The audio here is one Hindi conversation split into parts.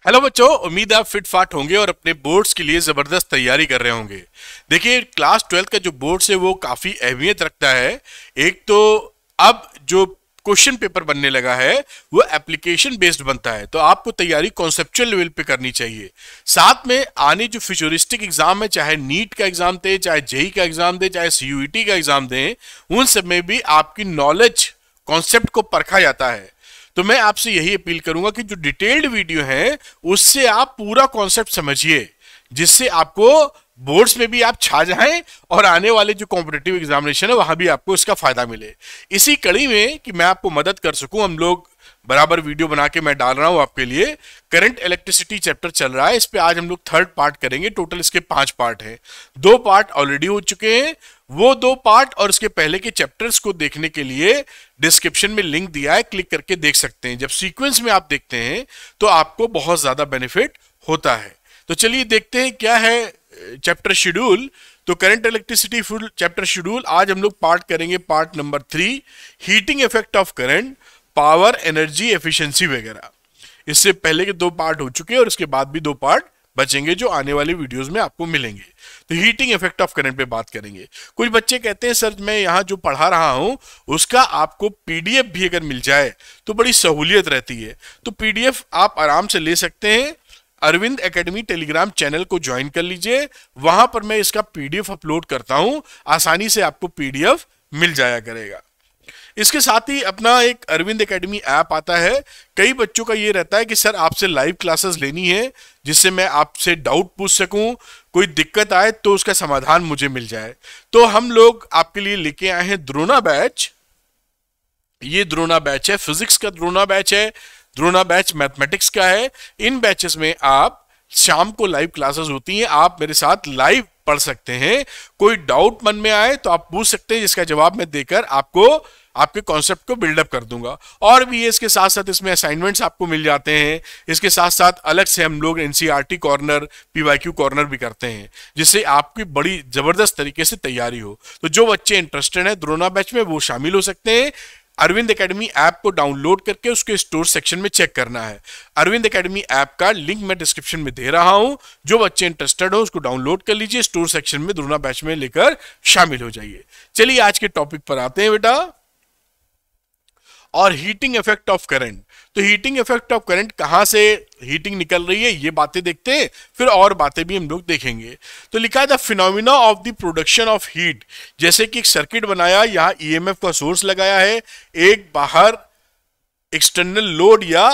हेलो बच्चों, उम्मीद है आप फिट फाट होंगे और अपने बोर्ड्स के लिए जबरदस्त तैयारी कर रहे होंगे। देखिए, क्लास 12 का जो बोर्ड्स है वो काफी अहमियत रखता है। एक तो अब जो क्वेश्चन पेपर बनने लगा है वो एप्लीकेशन बेस्ड बनता है, तो आपको तैयारी कॉन्सेप्चुअल लेवल पे करनी चाहिए। साथ में आने जो फ्यूचरिस्टिक एग्जाम है, चाहे नीट का एग्जाम दे, चाहे जेई का एग्जाम दे, चाहे सीयूईटी का एग्जाम दे, उन सब में भी आपकी नॉलेज कॉन्सेप्ट को परखा जाता है। तो मैं आपसे यही अपील करूंगा कि जो डिटेल्ड वीडियो है उससे आप पूरा कॉन्सेप्ट समझिए, जिससे आपको बोर्ड्स में भी आप छा जाएं और आने वाले जो कॉम्पिटिटिव एग्जामिनेशन है वहां भी आपको इसका फायदा मिले। इसी कड़ी में कि मैं आपको मदद कर सकूं, हम लोग बराबर वीडियो बना के मैं डाल रहा हूं आपके लिए। करंट इलेक्ट्रिसिटी चैप्टर चल रहा है, इस पे आज हम लोग थर्ड पार्ट करेंगे। टोटल इसके 5 पार्ट हैं, 2 पार्ट ऑलरेडी हो चुके हैं। वो 2 पार्ट और इसके पहले के चैप्टर्स को देखने के लिए डिस्क्रिप्शन में लिंक दिया है, क्लिक करके देख सकते हैं। जब सीक्वेंस में आप देखते हैं तो आपको बहुत ज्यादा बेनिफिट होता है। तो चलिए देखते हैं क्या है चैप्टर शेड्यूल। तो current electricity full chapter schedule आज हम लोग पार्ट करेंगे, part number 3, heating effect of current, power, energy, efficiency वगैरह। इससे पहले के 2 पार्ट हो चुके हैं और इसके बाद भी 2 पार्ट बचेंगे जो आने वाली वीडियोस में आपको मिलेंगे। तो हीटिंग इफेक्ट ऑफ करंट पे बात करेंगे। कुछ बच्चे कहते हैं सर मैं यहाँ जो पढ़ा रहा हूँ उसका आपको पीडीएफ भी अगर मिल जाए तो बड़ी सहूलियत रहती है। तो पीडीएफ आप आराम से ले सकते हैं। अरविंद एकेडमी टेलीग्राम चैनल को ज्वाइन कर लीजिए, वहां पर मैं इसका पीडीएफ अपलोड करता हूं, आसानी से आपको पीडीएफ मिल जाया करेगा। इसके साथ ही अपना एक अरविंद एकेडमी ऐप आता है। कई बच्चों का ये रहता है कि सर आपसे लाइव क्लासेस लेनी है जिससे मैं आपसे डाउट पूछ सकूं, कोई दिक्कत आए तो उसका समाधान मुझे मिल जाए। तो हम लोग आपके लिए लेके आए हैं द्रोणा बैच। ये द्रोणा बैच है, फिजिक्स का द्रोणा बैच है, द्रोणा बैच मैथमेटिक्स का है। इन बैचेस में आप शाम को लाइव क्लासेस होती हैं, आप मेरे साथ लाइव पढ़ सकते हैं। कोई डाउट मन में आए तो आप पूछ सकते हैं, जिसका जवाब मैं देकर आपको आपके कॉन्सेप्ट को बिल्डअप कर दूंगा। और भी इसके साथ साथ इसमें असाइनमेंट्स आपको मिल जाते हैं। इसके साथ साथ अलग से हम लोग एनसीईआरटी कॉर्नर, पीवाईक्यू कॉर्नर भी करते हैं, जिससे आपकी बड़ी जबरदस्त तरीके से तैयारी हो। तो जो बच्चे इंटरेस्टेड हैं द्रोणा बैच में वो शामिल हो सकते हैं। अरविंद एकेडमी ऐप को डाउनलोड करके उसके स्टोर सेक्शन में चेक करना है। अरविंद एकेडमी ऐप का लिंक मैं डिस्क्रिप्शन में दे रहा हूं, जो बच्चे इंटरेस्टेड हो उसको डाउनलोड कर लीजिए, स्टोर सेक्शन में द्रोणा बैच में लेकर शामिल हो जाइए। चलिए आज के टॉपिक पर आते हैं बेटा। और हीटिंग इफेक्ट ऑफ करंट। तो हीटिंग इफेक्ट ऑफ करंट, कहां से हीटिंग निकल रही है ये बातें देखते हैं, फिर और बातें भी हम लोग देखेंगे। तो लिखा है the phenomena of the production of heat. जैसे कि एक सर्किट बनाया, यहां ईएमएफ का सोर्स लगाया है, एक बाहर एक्सटर्नल लोड या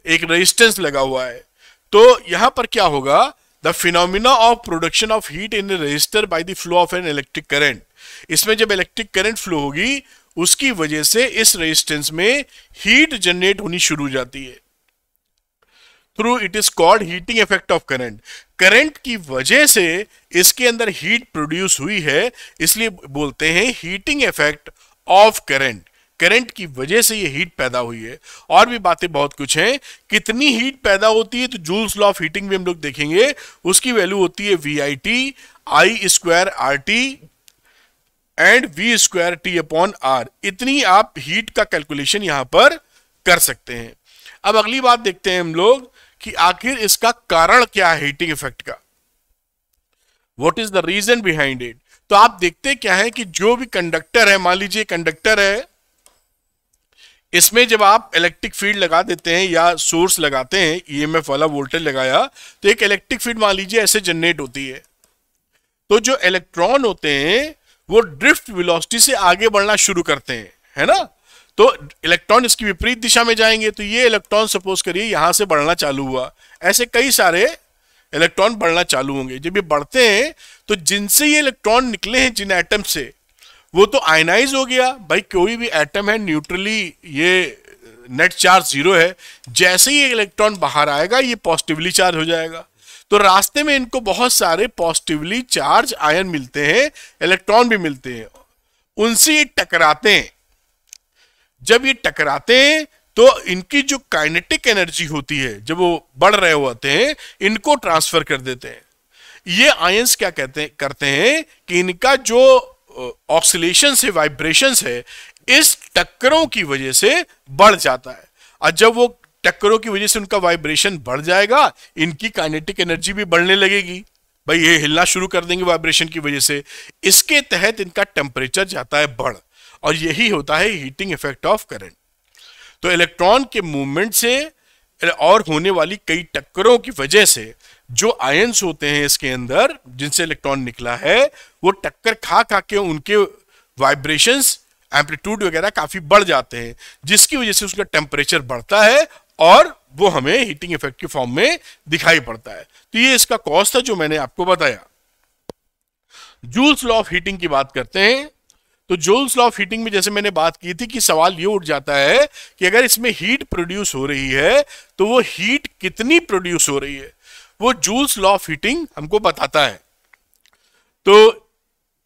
एक रेजिस्टेंस लगा हुआ है। तो यहां पर क्या होगा, the phenomena of production of heat in resistor by the flow of an electric current. इसमें जब इलेक्ट्रिक करंट फ्लो होगी उसकी वजह से इस रेजिस्टेंस में हीट जनरेट होनी शुरू हो जाती है। Through it is called heating effect of current. Current की वजह से इसके अंदर हीट प्रोड्यूस हुई है, इसलिए बोलते हैं heating effect of current. Current की वजह से ये हीट पैदा हुई है। और भी बातें बहुत कुछ हैं। कितनी हीट पैदा होती है तो जूल्स लॉ ऑफ हीटिंग भी हम लोग देखेंगे। उसकी वैल्यू होती है VIT I square RT and V square T upon R। इतनी आप हीट का कैलकुलेशन यहां पर कर सकते हैं। अब अगली बात देखते हैं हम लोग कि आखिर इसका कारण क्या है हीटिंग इफेक्ट का। What is the reason behind it. तो आप देखते क्या है कि जो भी कंडक्टर है, मान लीजिए कंडक्टर है, इसमें जब आप इलेक्ट्रिक फील्ड लगा देते हैं या सोर्स लगाते हैं, ईएमएफ वाला वोल्टेज लगाया, तो एक इलेक्ट्रिक फील्ड मान लीजिए ऐसे जनरेट होती है। तो जो इलेक्ट्रॉन होते हैं वो ड्रिफ्ट वेलोसिटी से आगे बढ़ना शुरू करते हैं, है ना। तो इलेक्ट्रॉन इसकी विपरीत दिशा में जाएंगे। तो ये इलेक्ट्रॉन सपोज करिए यहां से बढ़ना चालू हुआ, ऐसे कई सारे इलेक्ट्रॉन बढ़ना चालू होंगे। जब ये बढ़ते हैं तो जिनसे ये इलेक्ट्रॉन निकले हैं जिन एटम से, वो तो आयनाइज हो गया। भाई कोई भी एटम है न्यूट्रली ये नेट चार्ज 0 है, जैसे ही इलेक्ट्रॉन बाहर आएगा ये पॉजिटिवली चार्ज हो जाएगा। तो रास्ते में इनको बहुत सारे पॉजिटिवली चार्ज आयन मिलते हैं, इलेक्ट्रॉन भी मिलते हैं, उनसे ये टकराते हैं। जब ये टकराते हैं तो इनकी जो काइनेटिक एनर्जी होती है, जब वो बढ़ रहे होते हैं, इनको ट्रांसफर कर देते हैं। ये आयंस क्या करते हैं कि इनका जो ऑक्सीलेशन से वाइब्रेशंस है, इस टक्करों की वजह से बढ़ जाता है। और जब वो टक्करों की वजह से उनका वाइब्रेशन बढ़ जाएगा, इनकी काइनेटिक एनर्जी भी बढ़ने लगेगी। भाई ये हिलना शुरू कर देंगे वाइब्रेशन की वजह से। इसके तहत इनका टेम्परेचर जाता है बढ़, और यही होता है हीटिंग इफेक्ट ऑफ करंट। तो इलेक्ट्रॉन के मूवमेंट से और होने वाली कई टक्करों की वजह से जो आयंस होते हैं इसके अंदर, जिनसे इलेक्ट्रॉन निकला है, वो टक्कर खा खा के उनके वाइब्रेशंस, एम्पलीट्यूड वगैरह काफी बढ़ जाते हैं, जिसकी वजह से उसका टेम्परेचर बढ़ता है और वो हमें हीटिंग इफेक्ट के फॉर्म में दिखाई पड़ता है। तो ये इसका कॉज था जो मैंने आपको बताया। जूल्स लॉ ऑफ हीटिंग की बात करते हैं। तो जूल्स लॉ ऑफ हीटिंग में जैसे मैंने बात की थी कि सवाल ये उठ जाता है कि अगर इसमें हीट प्रोड्यूस हो रही है तो वो हीट कितनी प्रोड्यूस हो रही है, वो जूल्स लॉ ऑफ हीटिंग हमको बताता है। तो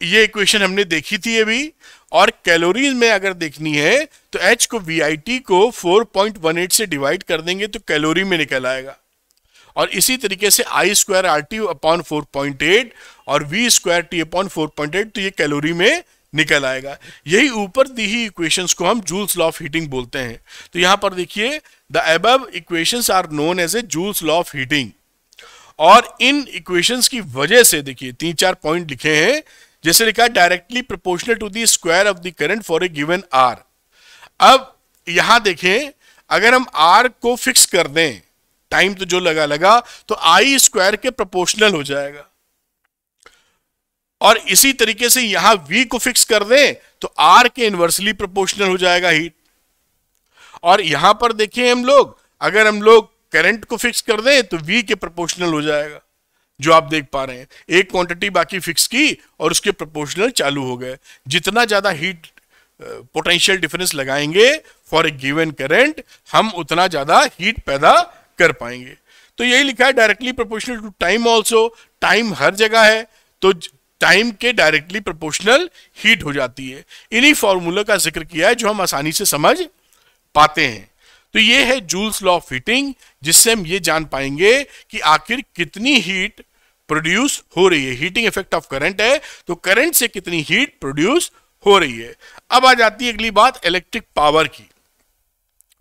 ये इक्वेशन हमने देखी थी अभी, और कैलोरीज में अगर देखनी है तो H को VIT को 4.18 से डिवाइड कर देंगे तो कैलोरी में निकल आएगा, और इसी तरीके से I स्क्वायर RT अपॉन 4.8 और V स्क्वायर T अपॉन 4.8, तो ये कैलोरी में निकल आएगा। यही ऊपर दी ही इक्वेशंस को हम जूल्स लॉ ऑफ हीटिंग बोलते हैं। तो यहां पर देखिए, the above equations are known as a Joule's law of heating, और इन इक्वेशंस की वजह से देखिए 3-4 पॉइंट लिखे हैं। जैसे लिखा है directly proportional to the square of the current for a given R. अब यहां देखें, अगर हम आर को फिक्स कर दें, टाइम तो जो लगा तो आई स्क्वायर के प्रोपोर्शनल हो जाएगा, और इसी तरीके से यहां वी को फिक्स कर दें तो आर के इनवर्सली प्रोपोर्शनल हो जाएगा हीट। और यहां पर देखें हम लोग, अगर हम लोग करंट को फिक्स कर दें तो वी के प्रोपोर्शनल हो जाएगा, जो आप देख पा रहे हैं। एक क्वांटिटी बाकी फिक्स की और उसके प्रोपोर्शनल चालू हो गए। जितना ज्यादा हीट पोटेंशियल डिफरेंस लगाएंगे फॉर ए गिवन करंट, हम उतना ज्यादा हीट पैदा कर पाएंगे। तो यही लिखा है directly proportional to time also. Time हर जगह है तो टाइम के डायरेक्टली प्रोपोर्शनल हीट हो जाती है। इन्हीं फॉर्मूला का जिक्र किया है जो हम आसानी से समझ पाते हैं। तो ये है जूल्स लॉ ऑफ हीटिंग, जिससे हम ये जान पाएंगे कि आखिर कितनी हीट प्रोड्यूस हो रही है। हीटिंग इफेक्ट ऑफ करंट है तो करंट से कितनी हीट प्रोड्यूस हो रही है। अब आ जाती है अगली बात इलेक्ट्रिक पावर की।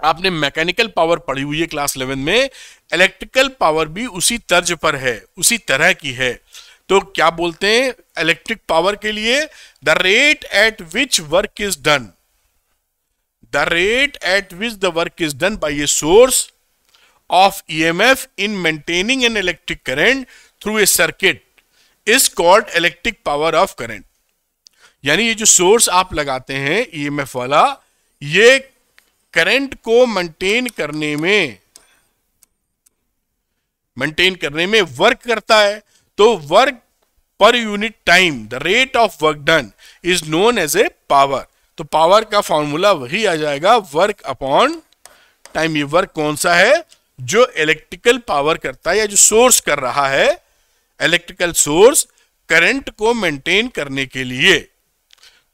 आपने मैकेनिकल पावर पढ़ी हुई है क्लास 11 में, इलेक्ट्रिकल पावर भी उसी तर्ज पर है, उसी तरह की है। तो क्या बोलते हैं इलेक्ट्रिक पावर के लिए, the rate at which work is done, the rate at which the work is done by a source of EMF in maintaining an electric current through a circuit is called electric power of current। यानी ये जो सोर्स आप लगाते हैं EMF वाला, ये करंट को मेंटेन करने में वर्क करता है। तो work per unit time, the rate of work done is known as a power. तो पावर का फॉर्मूला वही आ जाएगा, वर्क अपॉन टाइम। ये वर्क कौन सा है, जो इलेक्ट्रिकल पावर करता है या जो सोर्स कर रहा है, इलेक्ट्रिकल सोर्स करंट को मेंटेन करने के लिए।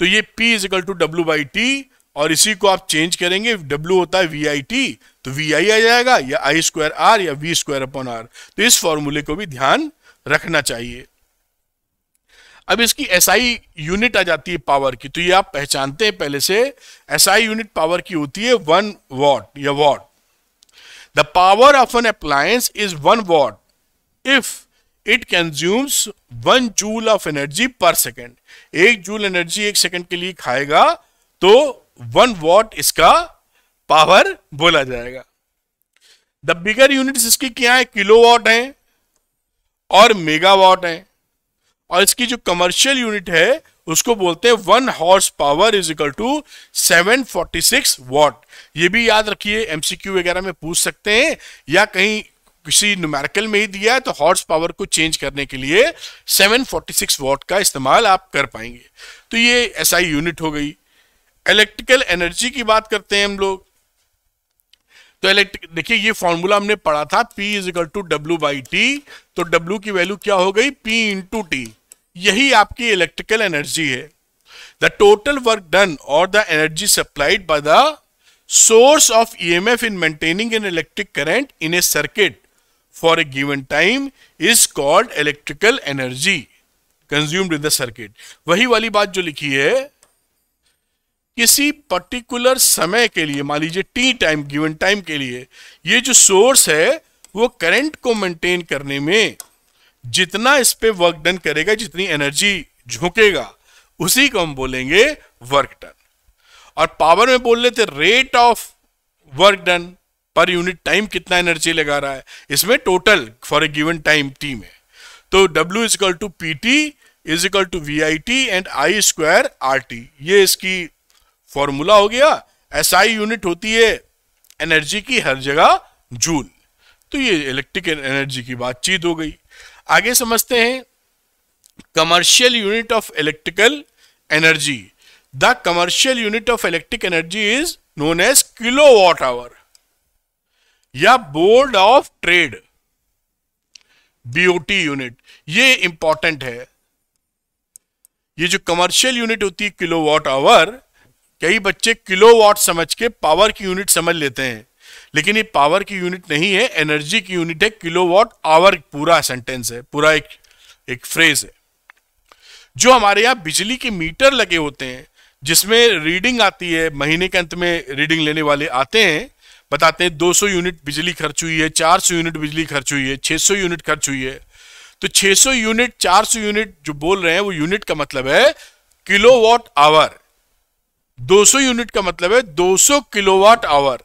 तो ये P is equal to W by T, और इसी को आप चेंज करेंगे, W होता है VIT, तो VI आ जाएगा, या I स्क्वायर R या V स्क्वायर अपॉन R। तो इस फॉर्मूले को भी ध्यान रखना चाहिए। अब इसकी SI यूनिट आ जाती है पावर की, तो ये आप पहचानते हैं पहले से। SI यूनिट पावर की होती है 1 वॉट या watt. The power of an appliance is 1 watt if it consumes 1 joule of energy per second. 1 joule energy 1 second के लिए खाएगा तो 1 वॉट इसका पावर बोला जाएगा। द बिगर यूनिट्स इसकी क्या है, किलोवाट है और मेगावाट है। और इसकी जो कमर्शियल यूनिट है उसको बोलते हैं 1 horse power is equal to 746 watt. ये भी याद रखिए, MCQ वगैरह में पूछ सकते हैं, या कहीं किसी न्यूमेरिकल में ही दिया है तो हॉर्स पावर को चेंज करने के लिए 746 वॉट का इस्तेमाल आप कर पाएंगे। तो ये SI यूनिट हो गई। इलेक्ट्रिकल एनर्जी की बात करते हैं हम लोग। तो देखिए ये फॉर्मूला हमने पढ़ा था, P is equal to W by T। तो W की वैल्यू क्या हो गई, P इंटू T। यही आपकी इलेक्ट्रिकल एनर्जी है। द टोटल वर्क डन और the energy supplied by the source of EMF in maintaining an electric current in a circuit for a given time is called electrical energy consumed in the circuit. वही वाली बात जो लिखी है, किसी पर्टिकुलर समय के लिए, मान लीजिए टी टाइम, गिवन टाइम के लिए, ये जो सोर्स है वो करंट को मेंटेन करने में जितना इस पे वर्क डन करेगा, जितनी एनर्जी झोंकेगा, उसी को हम बोलेंगे वर्क डन। और पावर में बोल लेते rate of work done per unit time, कितना एनर्जी लगा रहा है इसमें total for a given time T में। तो W is equal to PT is equal to VIT and I square RT, ये इसकी फॉर्मूला हो गया। SI यूनिट होती है एनर्जी की हर जगह जूल। तो ये इलेक्ट्रिक एनर्जी की बातचीत हो गई। आगे समझते हैं commercial unit of electrical energy. The commercial unit of electric energy is known as kilowatt hour या board of trade, BOT unit. ये इंपॉर्टेंट है। ये जो कमर्शियल यूनिट होती है किलोवाट आवर, कई बच्चे किलोवाट समझ के पावर की यूनिट समझ लेते हैं, लेकिन ये पावर की यूनिट नहीं है, एनर्जी की यूनिट है। किलोवाट आवर पूरा सेंटेंस है, पूरा एक फ्रेज है। जो हमारे यहाँ बिजली के मीटर लगे होते हैं जिसमें रीडिंग आती है, महीने के अंत में रीडिंग लेने वाले आते हैं, बताते हैं 200 यूनिट बिजली खर्च हुई है, 400 यूनिट बिजली खर्च हुई है, 600 यूनिट खर्च हुई है। तो 600 यूनिट 400 यूनिट जो बोल रहे हैं वो यूनिट का मतलब है किलोवाट आवर, 200 यूनिट का मतलब है 200 किलोवाट आवर।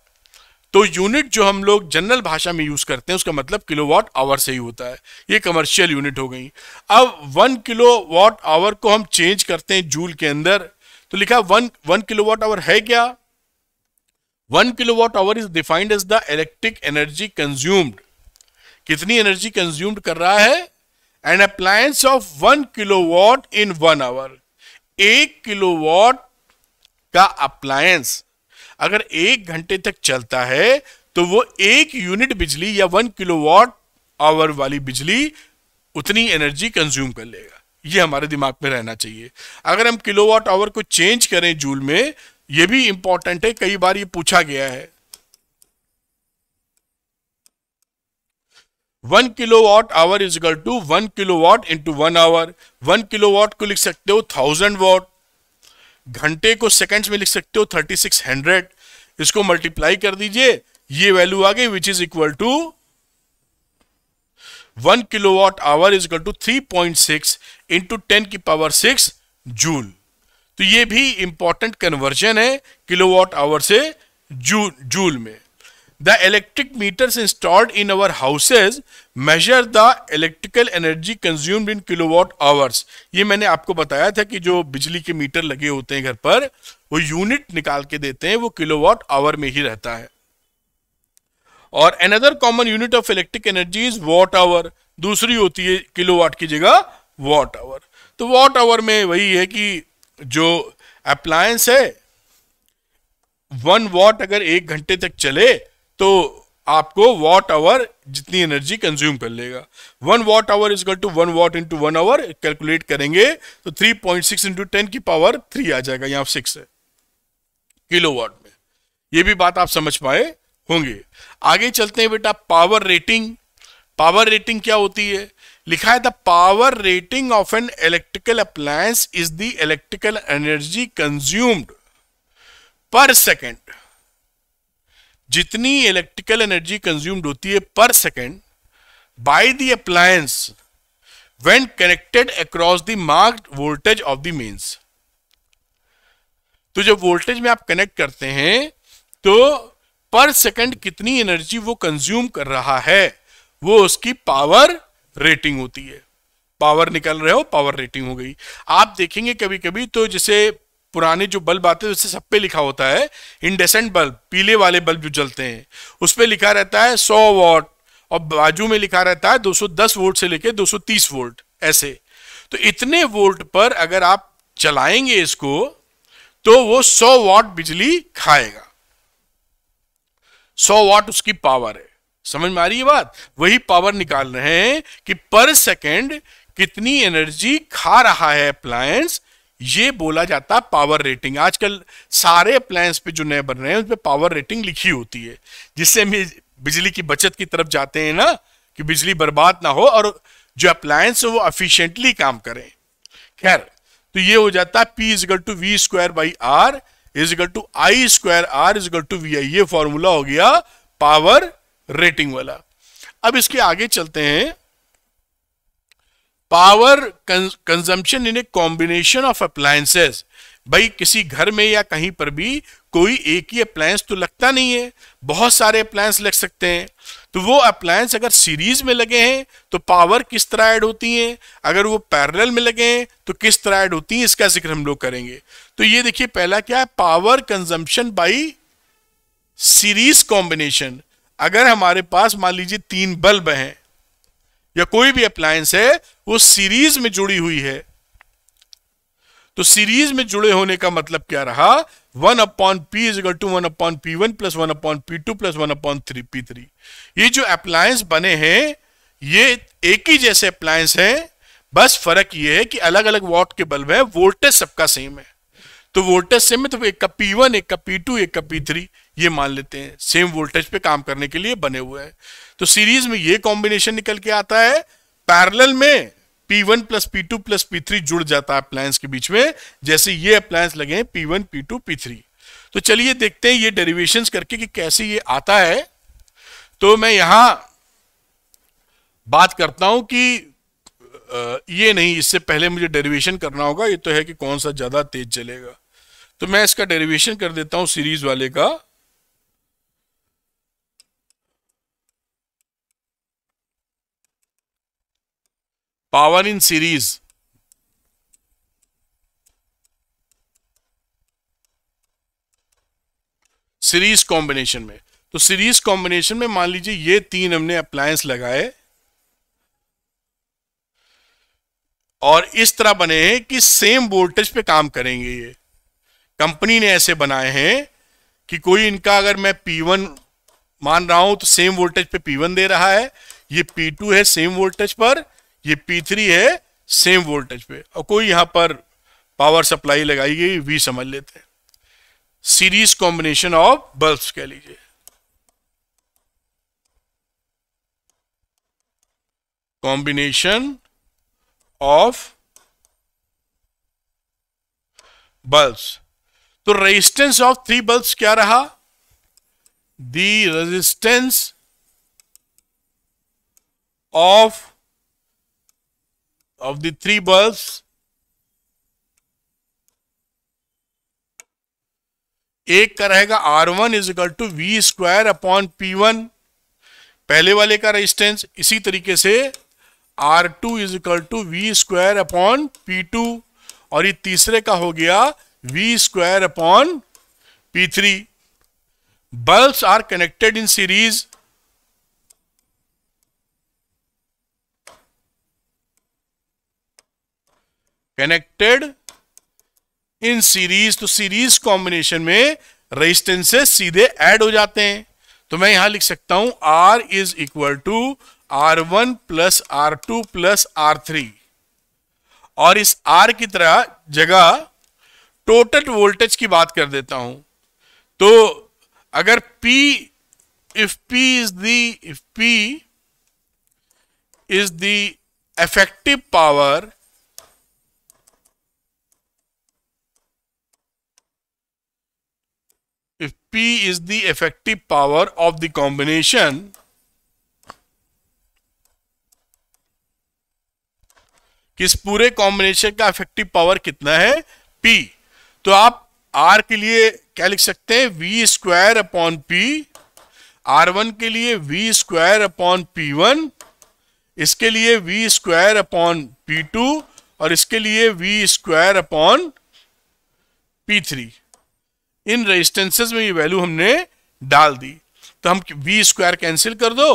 तो यूनिट जो हम लोग जनरल भाषा में यूज करते हैं उसका मतलब किलोवाट आवर से ही होता है। ये कमर्शियल यूनिट हो गई। अब 1 किलोवाट आवर को हम चेंज करते हैं जूल के अंदर, तो लिखा 1 किलोवाट आवर है क्या? 1 kilowatt hour is defined as the electric energy consumed. कितनी एनर्जी कंज्यूम्ड कर रहा है? An appliance of 1 kilowatt in 1 hour. 1 kilowatt का अप्लायंस अगर 1 घंटे तक चलता है तो वो 1 यूनिट बिजली या 1 किलोवाट आवर वाली बिजली उतनी एनर्जी कंज्यूम कर लेगा। ये हमारे दिमाग में रहना चाहिए। अगर हम किलोवाट आवर को चेंज करें जूल में, ये भी इंपॉर्टेंट है, कई बार ये पूछा गया है। 1 kilowatt hour is equal to 1 kilowatt into 1 hour. 1 kilowatt को लिख सकते हो 1000 वॉट, घंटे को सेकंड्स में लिख सकते हो 3600। इसको मल्टीप्लाई कर दीजिए, ये वैल्यू आ गई which is equal to 1 kilowatt hour is equal to 3.6 into 10 की पावर 6 जूल। तो ये भी इंपॉर्टेंट कन्वर्जन है किलोवाट आवर से जूल में। The electric meters installed in our houses measure the electrical energy consumed in kilowatt hours. ये मैंने आपको बताया था कि जो बिजली के मीटर लगे होते हैं घर पर, वो यूनिट निकाल के देते हैं, वो किलोवाट आवर में ही रहता है। और another common unit of electric energy is watt hour. दूसरी होती है किलोवाट की जगह वॉट आवर। तो वॉट आवर में वही है कि जो अप्लायंस है 1 वॉट अगर 1 घंटे तक चले तो आपको वॉट आवर जितनी एनर्जी कंज्यूम कर लेगा। 1 watt hour is equal to 1 watt into 1 hour. Calculate करेंगे तो 3.6 इंटू 10 की पावर 3 आ जाएगा, यहां 6 है किलोवाट में। ये भी बात आप समझ पाए होंगे। आगे चलते हैं बेटा, पावर रेटिंग। पावर रेटिंग क्या होती है? लिखा है the power rating of an electrical appliance is the electrical energy consumed per second. जितनी इलेक्ट्रिकल एनर्जी कंज्यूम्ड होती है per second by the appliance when connected across the marked voltage of the mains. तो जब वोल्टेज में आप कनेक्ट करते हैं तो पर सेकेंड कितनी एनर्जी वो कंज्यूम कर रहा है, वो उसकी पावर रेटिंग होती है। पावर निकल रहे हो, पावर रेटिंग हो गई। आप देखेंगे कभी कभी तो जैसे पुराने जो बल्ब आते हैं उससे सब पे लिखा होता है इंडेसेंट बल्ब, पीले वाले बल्ब जो जलते हैं उस पे लिखा रहता है 100 वॉट और बाजू में लिखा रहता है 210 वोल्ट से लेके 230 वोल्ट ऐसे। तो इतने वोल्ट पर अगर आप चलाएंगे इसको तो वो 100 वॉट बिजली खाएगा। 100 वॉट उसकी पावर है। समझ में आ रही है बात? वही पावर निकाल रहे हैं कि पर सेकेंड कितनी एनर्जी खा रहा है अप्लायंस, ये बोला जाता है पावर रेटिंग। आजकल सारे अप्लायंस पे जो नए बन रहे हैं उस पे पावर रेटिंग लिखी होती है, जिससे हम बिजली की बचत की तरफ जाते हैं ना, कि बिजली बर्बाद ना हो और जो अप्लायंस है वो एफिशिएंटली काम करें। खैर, तो ये हो जाता है P is equal to V square by R is equal to I square R is equal to V I. ये फॉर्मूला हो गया पावर रेटिंग वाला। अब इसके आगे चलते हैं। Power consumption in a combination of appliances. भाई किसी घर में या कहीं पर भी कोई एक ही अप्लायंस तो लगता नहीं है, बहुत सारे अप्लायंस लग सकते हैं। तो वो अप्लायंस अगर सीरीज में लगे हैं तो पावर किस तरह ऐड होती है, अगर वो पैरेलल में लगे हैं तो किस तरह ऐड होती है, इसका जिक्र हम लोग करेंगे। तो ये देखिए पहला क्या है, power consumption by series combination. अगर हमारे पास मान लीजिए 3 बल्ब हैं या कोई भी अप्लायंस है वो सीरीज में जुड़ी हुई है, तो सीरीज में जुड़े होने का मतलब क्या रहा, 1/P is equal to 1/P1 plus 1/P2 plus 1/P3। ये जो अप्लायंस बने हैं ये एक ही जैसे अप्लायंस हैं, बस फर्क ये है कि अलग अलग वॉट के बल्ब हैं, वोल्टेज सबका सेम है। तो वोल्टेज सेम है तो एक का P1 एक का P2 एक का P3 ये मान लेते हैं सेम वोल्टेज पे काम करने के लिए बने हुए हैं। तो सीरीज में ये कॉम्बिनेशन निकल के आता है, पैरेलल में P1 plus P2 plus P3 जुड़ जाता है अप्लायंस के बीच में, जैसे ये अप्लायंस लगे हैं P1 P2 P3। तो चलिए देखते हैं ये डेरिवेशंस करके कि कैसे ये आता है। तो मैं यहां बात करता हूं कि ये नहीं, इससे पहले मुझे डेरिवेशन करना होगा। ये तो है कि कौन सा ज्यादा तेज चलेगा, तो मैं इसका डेरिवेशन कर देता हूं सीरीज वाले का। Power in series series combination में, तो सीरीज कॉम्बिनेशन में मान लीजिए ये 3 हमने अप्लायंस लगाए और इस तरह बने हैं कि सेम वोल्टेज पे काम करेंगे। ये कंपनी ने ऐसे बनाए हैं कि कोई इनका अगर मैं P1 मान रहा हूं तो सेम वोल्टेज पे P1 दे रहा है, ये P2 है सेम वोल्टेज पर, ये P3 है सेम वोल्टेज पे, और कोई यहां पर पावर सप्लाई लगाई गई V समझ लेते हैं। सीरीज कॉम्बिनेशन ऑफ बल्ब्स कह लीजिए, कॉम्बिनेशन ऑफ बल्ब्स। तो रेजिस्टेंस ऑफ 3 बल्ब्स क्या रहा, the resistance of the 3 bulbs एक का रहेगा R1 is equal to V square upon P1 पहले वाले का रेजिस्टेंस, इसी तरीके से R2 is equal to V square upon P2, और ये तीसरे का हो गया V square upon P3। Bulbs are connected in series, connected in series. तो सीरीज कॉम्बिनेशन में रेजिस्टेंसेस सीधे ऐड हो जाते हैं। तो मैं यहां लिख सकता हूं R is equal to R1 plus R2 plus R3, और इस R की तरह जगह टोटल वोल्टेज की बात कर देता हूं। तो अगर if P is the effective power, if P is the effective power of the combination, किस पूरे कॉम्बिनेशन का इफेक्टिव पावर कितना है P, तो आप R के लिए क्या लिख सकते हैं, V square upon P, R1 के लिए V स्क्वायर अपॉन P1, इसके लिए V स्क्वायर अपॉन P2, और इसके लिए V स्क्वायर अपॉन P3। इन रेजिस्टेंसेस में ये वैल्यू हमने डाल दी, तो हम V स्क्वायर कैंसिल कर दो,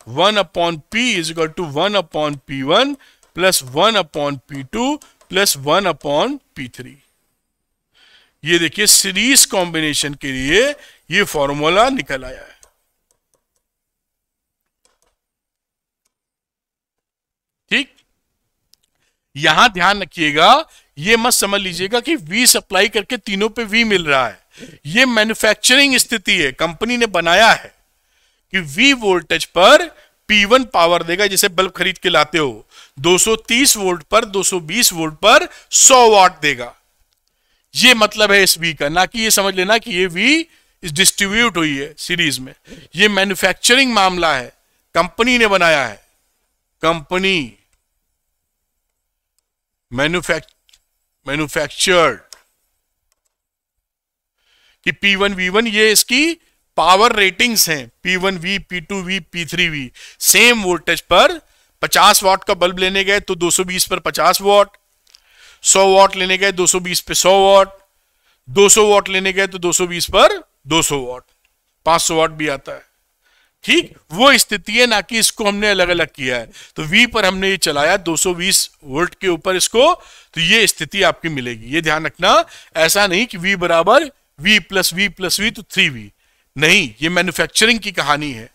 1/P is equal to 1/P1 plus 1/P2 plus 1/P3। ये देखिए सीरीज कॉम्बिनेशन के लिए ये फॉर्मूला निकल आया है। ठीक, यहां ध्यान रखिएगा, ये मत समझ लीजिएगा कि V सप्लाई करके तीनों पे V मिल रहा है। ये मैन्युफैक्चरिंग स्थिति है, कंपनी ने बनाया है कि V वोल्टेज पर P1 पावर देगा। जैसे बल्ब खरीद के लाते हो 230 वोल्ट पर 220 वोल्ट पर 100 वाट देगा। ये मतलब है इस V का, ना कि ये समझ लेना कि ये V इस डिस्ट्रीब्यूट हुई है सीरीज में। ये मैन्युफैक्चरिंग मामला है, कंपनी ने बनाया है, कंपनी मैन्युफैक्चर्ड कि P1 V1 ये इसकी पावर रेटिंग्स हैं, P1V P2V P3V। Same voltage पर 50 वाट का बल्ब लेने गए तो 220 पर 50 वाट, 100 वाट लेने गए 220 पे 100 वाट, 200 वाट लेने गए तो 220 पर 200 वाट, 500 वाट भी आता है। ठीक, वो स्थिति है, ना कि इसको हमने अलग अलग किया है। तो V पर हमने ये चलाया 220 वोल्ट के ऊपर इसको, तो ये स्थिति आपकी मिलेगी। ये ध्यान रखना, ऐसा नहीं कि V बराबर V प्लस V तो 3V, नहीं, ये मैन्युफैक्चरिंग की कहानी है।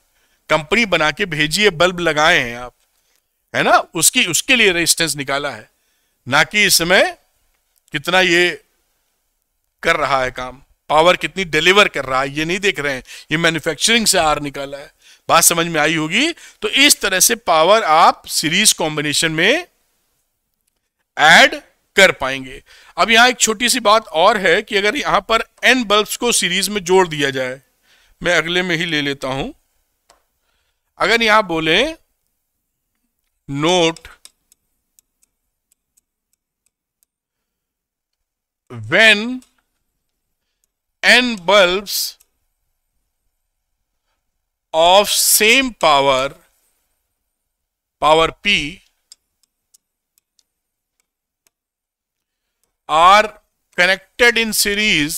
कंपनी बना के भेजी है, बल्ब लगाए हैं आप, है ना, उसके लिए रेजिस्टेंस निकाला है, ना कि इसमें कितना ये कर रहा है काम, पावर कितनी डिलीवर कर रहा है, ये नहीं देख रहे हैं, ये मैन्युफैक्चरिंग से आर निकाला है। बात समझ में आई होगी। तो इस तरह से पावर आप सीरीज कॉम्बिनेशन में ऐड कर पाएंगे। अब यहां एक छोटी सी बात और है कि अगर यहां पर n बल्ब्स को सीरीज में जोड़ दिया जाए, मैं अगले में ही ले लेता हूं। अगर यहां बोले note when n bulbs of same power P are connected in series,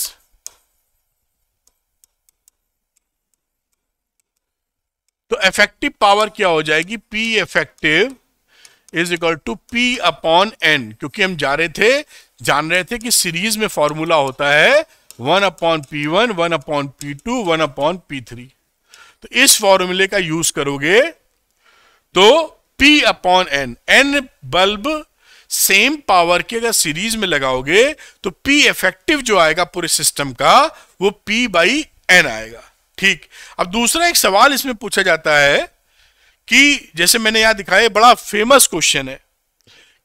तो इफेक्टिव पावर क्या हो जाएगी, P effective is equal to P upon N। क्योंकि हम जान रहे थे कि सीरीज में फॉर्मूला होता है 1 upon P1, 1 upon P2, 1 upon P3। तो इस फॉर्मूले का यूज करोगे तो P upon N bulb same power के अगर सीरीज में लगाओगे तो P इफेक्टिव जो आएगा पूरे सिस्टम का वो P बाई N आएगा। ठीक, अब दूसरा एक सवाल इसमें पूछा जाता है कि जैसे मैंने यहां दिखाया, बड़ा फेमस क्वेश्चन है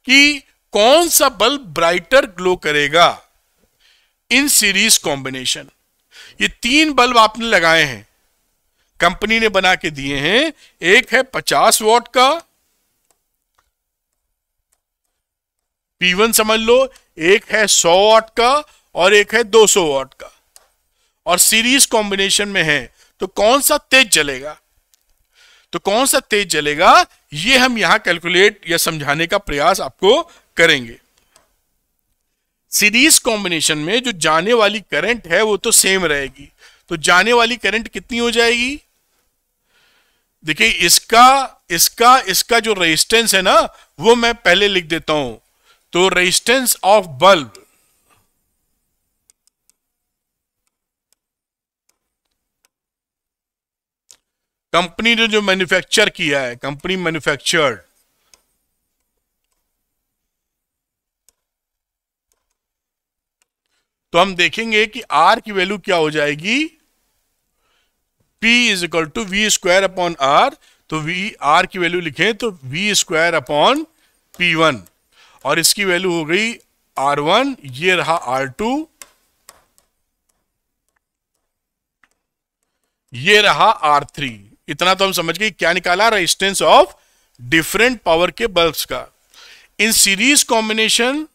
कि कौन सा बल्ब ब्राइटर ग्लो करेगा इन सीरीज कॉम्बिनेशन। ये 3 बल्ब आपने लगाए हैं, कंपनी ने बना के दिए हैं। एक है 50 वाट का P1 समझ लो, एक है 100 वाट का और एक है 200 वाट का, और सीरीज कॉम्बिनेशन में है। तो कौन सा तेज जलेगा, तो कौन सा तेज जलेगा, ये हम यहां कैलकुलेट या समझाने का प्रयास आपको करेंगे। सीरीज कॉम्बिनेशन में जो जाने वाली करंट है वो तो सेम रहेगी, तो जाने वाली करंट कितनी हो जाएगी, देखिए इसका जो रेजिस्टेंस है ना वो मैं पहले लिख देता हूं। तो रेजिस्टेंस ऑफ बल्ब कंपनी ने जो मैन्युफैक्चर किया है, कंपनी मैन्युफैक्चर्ड, तो हम देखेंगे कि R की वैल्यू क्या हो जाएगी, P is equal to V square upon R। तो R की वैल्यू लिखें तो V स्क्वायर अपॉन P1, और इसकी वैल्यू हो गई R1, ये रहा R2, ये रहा R3। इतना तो हम समझ गए क्या निकाला, रेजिस्टेंस ऑफ डिफरेंट पावर के बल्ब्स का। इन सीरीज कॉम्बिनेशन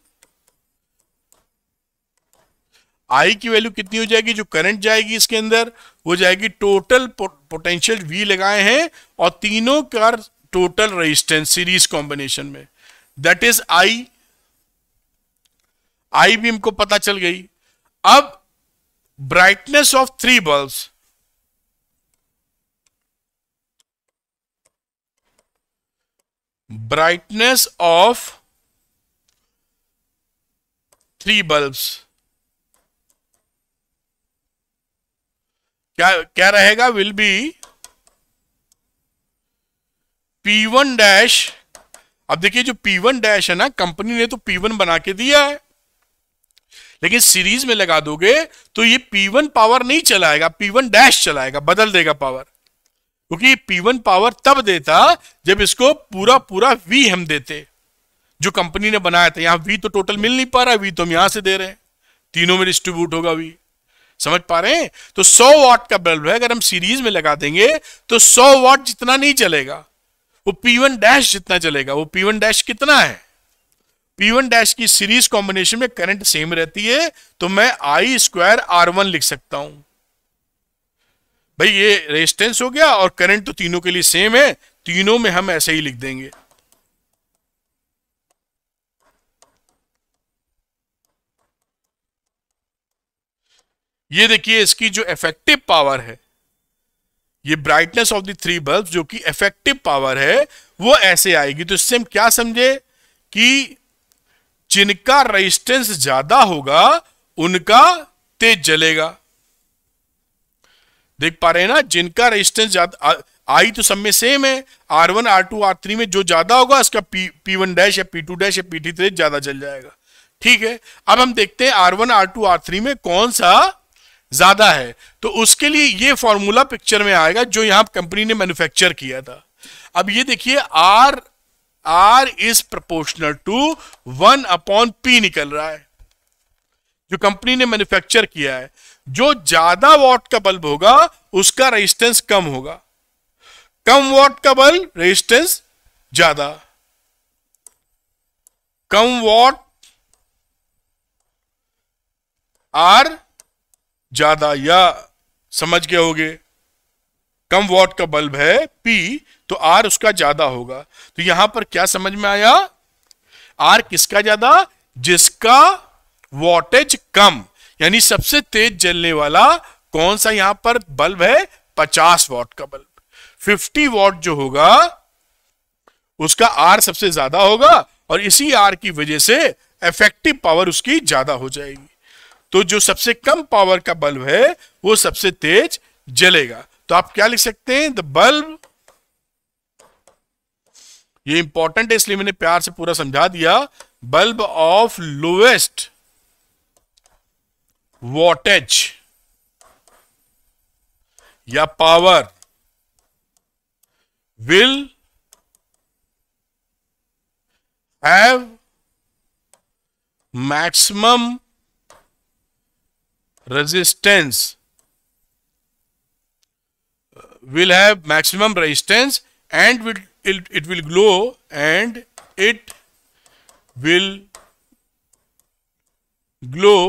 I की वैल्यू कितनी हो जाएगी, जो करंट जाएगी इसके अंदर वो जाएगी, टोटल पोटेंशियल V लगाए हैं और तीनों का टोटल रेजिस्टेंस सीरीज कॉम्बिनेशन में, दैट इज I भी हमको पता चल गई। अब brightness of 3 bulbs, brightness of 3 bulbs क्या रहेगा, विल बी P1 डैश। अब देखिए जो P1 डैश है ना, कंपनी ने तो P1 बना के दिया है, लेकिन सीरीज में लगा दोगे तो ये P1 पावर नहीं चलाएगा, P1 डैश चलाएगा, बदल देगा पावर। क्योंकि P1 पावर तब देता जब इसको पूरा V हम देते, जो कंपनी ने बनाया था। यहां V तो टोटल मिल नहीं पा रहा, V तो हम यहां से दे रहे हैं, तीनों में डिस्ट्रीब्यूट होगा भी। समझ पा रहे हैं? तो 100 वाट का बल्ब है, अगर हम सीरीज में लगा देंगे तो 100 वाट जितना नहीं चलेगा, वो P1 डैश जितना चलेगा। वो P1 डैश कितना है? P1 डैश की सीरीज कॉम्बिनेशन में करंट सेम रहती है, तो मैं I स्क्वायर R1 लिख सकता हूं। भाई ये रेजिस्टेंस हो गया और करंट तो तीनों के लिए सेम है, तीनों में हम ऐसे ही लिख देंगे। ये देखिए इसकी जो इफेक्टिव पावर है, ये brightness of the three bulb जो कि इफेक्टिव पावर है वो ऐसे आएगी। तो इससे हम क्या समझे कि जिनका रेजिस्टेंस ज्यादा होगा उनका तेज जलेगा। देख पा रहे हैं ना, जिनका रेजिस्टेंस ज्यादा, आई तो सब में सेम है, R1 R2 R3 में जो ज्यादा होगा उसका P1 डैश या P2 डैश या P3 ज्यादा जल जाएगा। ठीक है, अब हम देखते हैं R1 R2 R3 में कौन सा ज्यादा है। तो उसके लिए ये फॉर्मूला पिक्चर में आएगा जो यहां कंपनी ने मैन्युफैक्चर किया था। अब ये देखिए R is proportional to 1/P निकल रहा है जो कंपनी ने मैन्युफैक्चर किया है। जो ज्यादा वॉट का बल्ब होगा उसका रेजिस्टेंस कम होगा, कम वॉट का बल्ब रेजिस्टेंस ज्यादा। कम वॉट आर ज्यादा, या समझ गए होगे, कम वॉट का बल्ब है P तो R उसका ज्यादा होगा। तो यहां पर क्या समझ में आया? R किसका ज्यादा? जिसका वॉटेज कम, यानी सबसे तेज जलने वाला कौन सा यहां पर बल्ब है? 50 वॉट का बल्ब। 50 वॉट जो होगा उसका R सबसे ज्यादा होगा और इसी R की वजह से इफेक्टिव पावर उसकी ज्यादा हो जाएगी। तो जो सबसे कम पावर का बल्ब है वो सबसे तेज जलेगा। तो आप क्या लिख सकते हैं? द बल्ब, ये इंपॉर्टेंट है इसलिए मैंने प्यार से पूरा समझा दिया, बल्ब ऑफ लोएस्ट वॉटेज या power will have maximum resistance, will have maximum resistance and it will glow and it will glow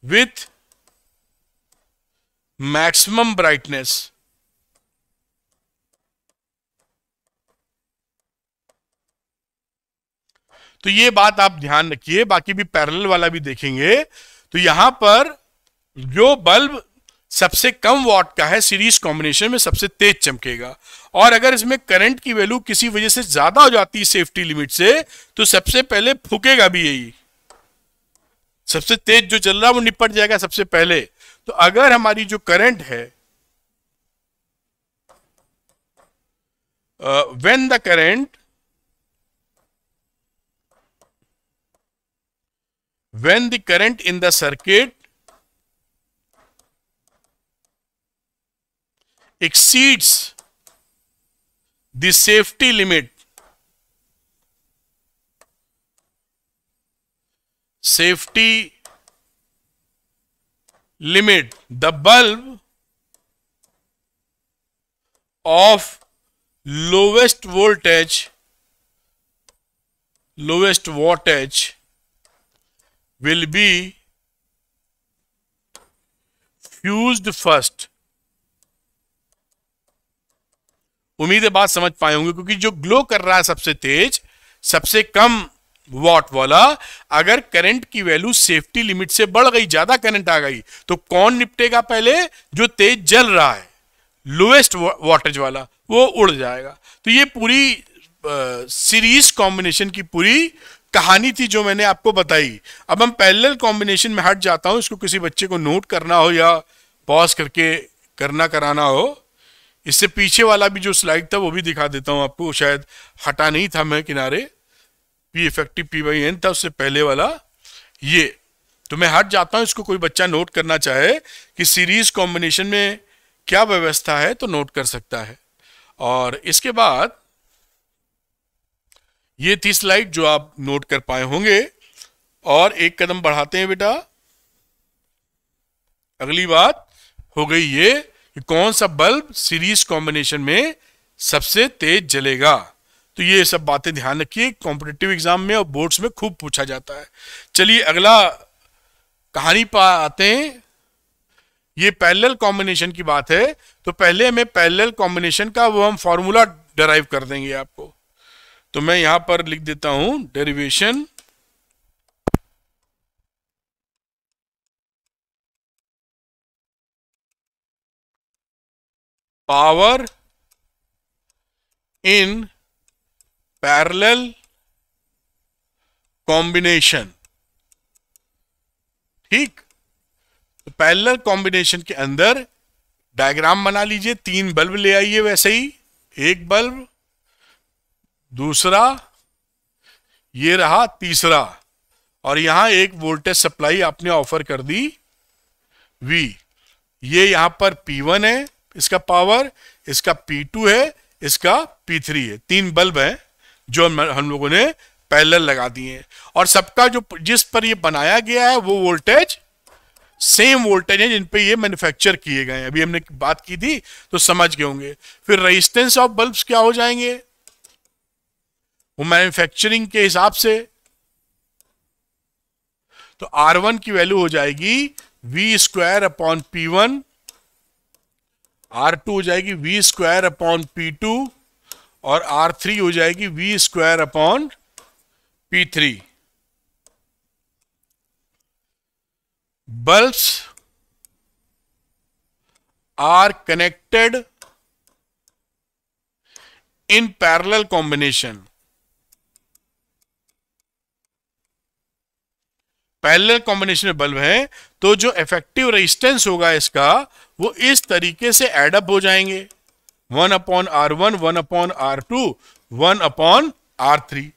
with maximum brightness। तो ये बात आप ध्यान रखिए, बाकी भी पैरेलल वाला भी देखेंगे। तो यहां पर जो बल्ब सबसे कम वॉट का है सीरीज कॉम्बिनेशन में सबसे तेज चमकेगा, और अगर इसमें करंट की वैल्यू किसी वजह से ज्यादा हो जाती है सेफ्टी लिमिट से तो सबसे पहले फूकेगा भी यही, सबसे तेज जो चल रहा है वो निपट जाएगा सबसे पहले। तो अगर हमारी जो करंट है when the current in the circuit exceeds the safety limit, the bulb of lowest wattage will be fused first। उम्मीद है बात समझ पाए होंगे, क्योंकि जो ग्लो कर रहा है सबसे तेज, सबसे कम वॉट वाला, अगर करंट की वैल्यू सेफ्टी लिमिट से बढ़ गई, ज्यादा करंट आ गई, तो कौन निपटेगा पहले? जो तेज जल रहा है, लोएस्ट वॉटेज वाला, वो उड़ जाएगा। तो ये पूरी सीरीज कॉम्बिनेशन की पूरी कहानी थी जो मैंने आपको बताई। अब हम पैरेलल कॉम्बिनेशन में हट जाता हूं, इसको किसी बच्चे को नोट करना हो या पॉज करके कराना हो। इससे पीछे वाला भी जो स्लाइड था वो भी दिखा देता हूं आपको, शायद हटा नहीं था मैं किनारे, P इफेक्टिव P/N था उससे पहले वाला ये। तो मैं हट जाता हूं, इसको कोई बच्चा नोट करना चाहे कि सीरीज कॉम्बिनेशन में क्या व्यवस्था है तो नोट कर सकता है। और इसके बाद ये थी स्लाइड जो आप नोट कर पाए होंगे। और एक कदम बढ़ाते हैं बेटा, अगली बात हो गई ये कि कौन सा बल्ब सीरीज कॉम्बिनेशन में सबसे तेज जलेगा। तो ये सब बातें ध्यान रखिए, कॉम्पिटिटिव एग्जाम में और बोर्ड्स में खूब पूछा जाता है। चलिए अगला कहानी पर आते हैं। ये पैरेलल कॉम्बिनेशन की बात है, तो पहले हमें पैरेलल कॉम्बिनेशन का वो हम फॉर्मूला डराइव कर देंगे आपको। तो मैं यहां पर लिख देता हूं derivation power in parallel combination. ठीक, तो पैरेलल कॉम्बिनेशन के अंदर डायग्राम बना लीजिए, 3 बल्ब ले आइए, वैसे ही एक बल्ब, दूसरा, ये रहा तीसरा, और यहां एक वोल्टेज सप्लाई आपने ऑफर कर दी V। ये यहां पर P1 है इसका पावर, इसका P2 है, इसका P3 है। 3 बल्ब हैं जो हम लोगों ने पैरेलल लगा दिए हैं, और सबका जो जिस पर ये बनाया गया है वो वोल्टेज सेम वोल्टेज है जिन पे ये मैन्युफैक्चर किए गए हैं। अभी हमने बात की थी तो समझ गए होंगे। फिर रेजिस्टेंस ऑफ बल्ब्स क्या हो जाएंगे, वो मैन्युफैक्चरिंग के हिसाब से, तो R1 की वैल्यू हो जाएगी V² अपॉन P1, R2 हो जाएगी V² अपॉन P2, और R3 हो जाएगी V² upon P3। bulbs are connected in parallel combination। Parallel combination में बल्ब है तो जो इफेक्टिव रेजिस्टेंस होगा इसका वो इस तरीके से एडअप हो जाएंगे, 1/R1, 1/R2, 1/R3।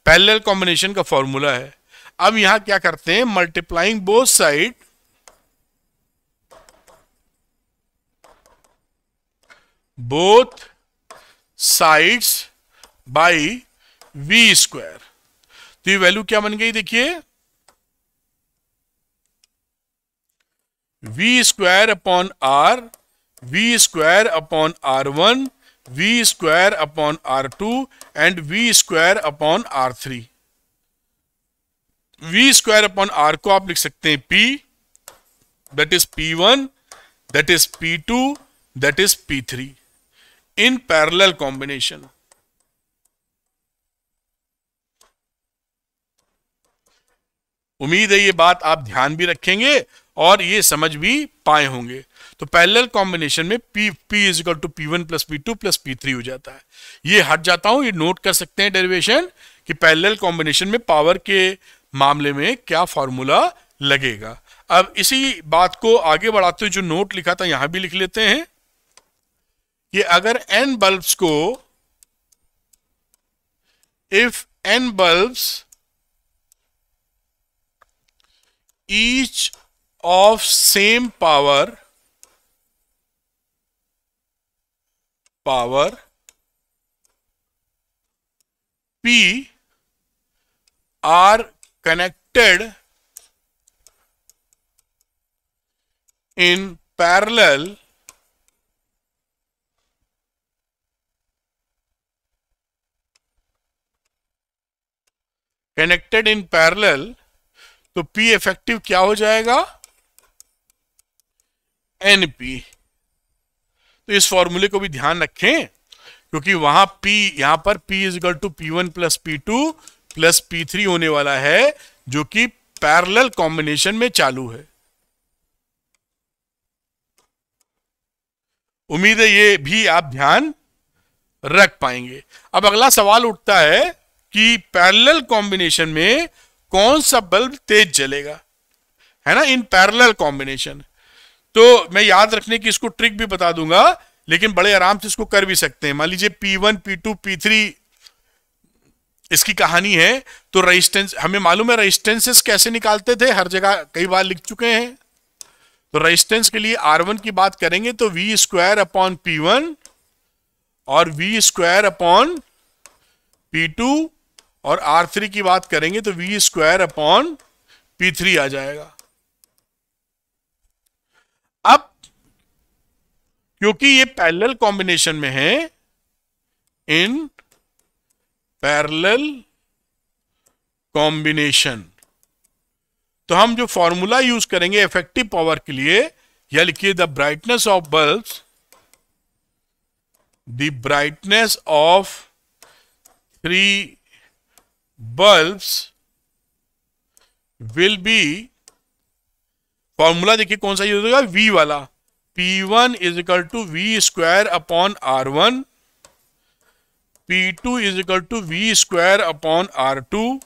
Parallel combination का फॉर्मूला है। अब यहां क्या करते हैं, multiplying both side by V²। तो ये वैल्यू क्या बन गई, देखिए V² upon R, V² upon R1, V² upon R2 and V² upon R3। V² upon R को आप लिख सकते हैं P, that is P1, that is P2, that is P3 in parallel combination। उम्मीद है ये बात आप ध्यान भी रखेंगे और ये समझ भी पाए होंगे। तो पैरेलल कॉम्बिनेशन में P is equal to P1 plus P2 plus P3 हो जाता है। ये हट जाता हूं, ये नोट कर सकते हैं डेरिवेशन कि पैरेलल कॉम्बिनेशन में पावर के मामले में क्या फॉर्मूला लगेगा। अब इसी बात को आगे बढ़ाते हुए जो नोट लिखा था यहां भी लिख लेते हैं कि अगर n बल्ब्स को, if n bulbs each of same power P are connected in parallel तो P इफेक्टिव क्या हो जाएगा, NP। तो इस फॉर्मूले को भी ध्यान रखें क्योंकि वहां P, यहां पर P is equal to P1 plus P2 plus P3 होने वाला है जो कि पैरेलल कॉम्बिनेशन में चालू है। उम्मीद है ये भी आप ध्यान रख पाएंगे। अब अगला सवाल उठता है कि पैरेलल कॉम्बिनेशन में कौन सा बल्ब तेज जलेगा, है ना, इन पैरेलल कॉम्बिनेशन। तो मैं याद रखने की इसको ट्रिक भी बता दूंगा, लेकिन बड़े आराम से इसको कर भी सकते हैं। मान लीजिए P1, P2, P3 इसकी कहानी है, तो रेजिस्टेंस हमें मालूम है, रेजिस्टेंसेस कैसे निकालते थे, हर जगह कई बार लिख चुके हैं। तो रेजिस्टेंस के लिए R1 की बात करेंगे तो V² अपॉन P1 और V² अपॉन P2, और R3 की बात करेंगे तो V² अपॉन P3 आ जाएगा। क्योंकि ये पैरेलल कॉम्बिनेशन में है, इन पैरेलल कॉम्बिनेशन, तो हम जो फॉर्मूला यूज करेंगे इफेक्टिव पावर के लिए, या लिखिए the brightness of bulbs, the brightness of 3 bulbs will be, formula देखिए कौन सा यूज होगा, V वाला, P1 is equal to V square upon R1, P2 is equal to V square upon R2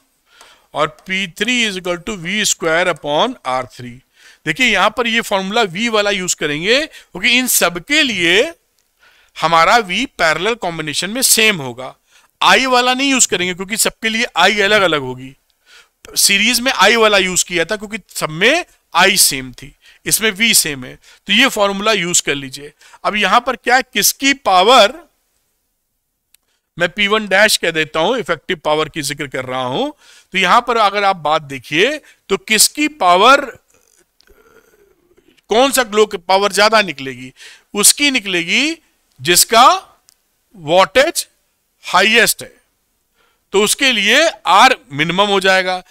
और P3 is equal to V square upon R3। देखिए यहां पर ये फॉर्मूला V वाला यूज करेंगे क्योंकि इन सबके लिए हमारा V पैरेलल कॉम्बिनेशन में सेम होगा। I वाला नहीं यूज करेंगे क्योंकि सबके लिए I अलग अलग होगी। सीरीज में I वाला यूज किया था क्योंकि सब में I सेम थी, इसमें V सेम है, तो ये फॉर्मूला यूज कर लीजिए। अब यहां पर क्या है, किसकी पावर, मैं P1 डैश कह देता हूं, इफेक्टिव पावर की जिक्र कर रहा हूं, तो यहां पर अगर आप बात देखिए तो किसकी पावर, कौन सा ग्लो की पावर ज्यादा निकलेगी, उसकी निकलेगी जिसका वॉटेज हाईएस्ट है, तो उसके लिए R मिनिमम हो जाएगा।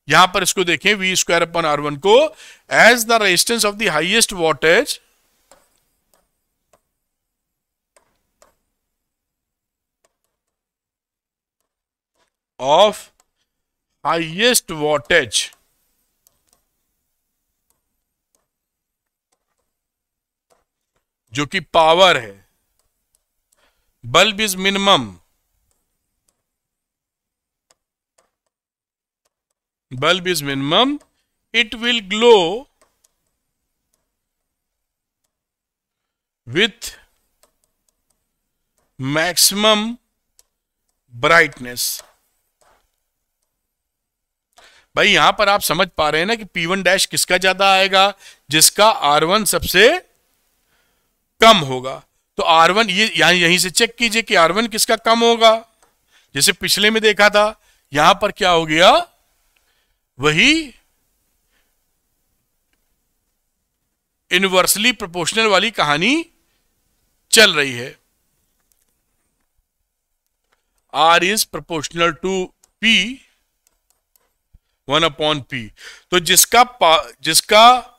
यहां पर इसको देखें, वी स्क्वायर अपॉन R1 को, as the resistance of the highest wattage of highest wattage जो कि पावर है, bulb is minimum, it will glow with maximum brightness। भाई यहां पर आप समझ पा रहे हैं ना कि P1 डैश किसका ज्यादा आएगा, जिसका R1 सबसे कम होगा। तो R1 ये यहीं से चेक कीजिए कि R1 किसका कम होगा, जैसे पिछले में देखा था, यहां पर क्या हो गया, वही इनवर्सली प्रोपोर्शनल वाली कहानी चल रही है। R is proportional to P 1 upon P, तो जिसका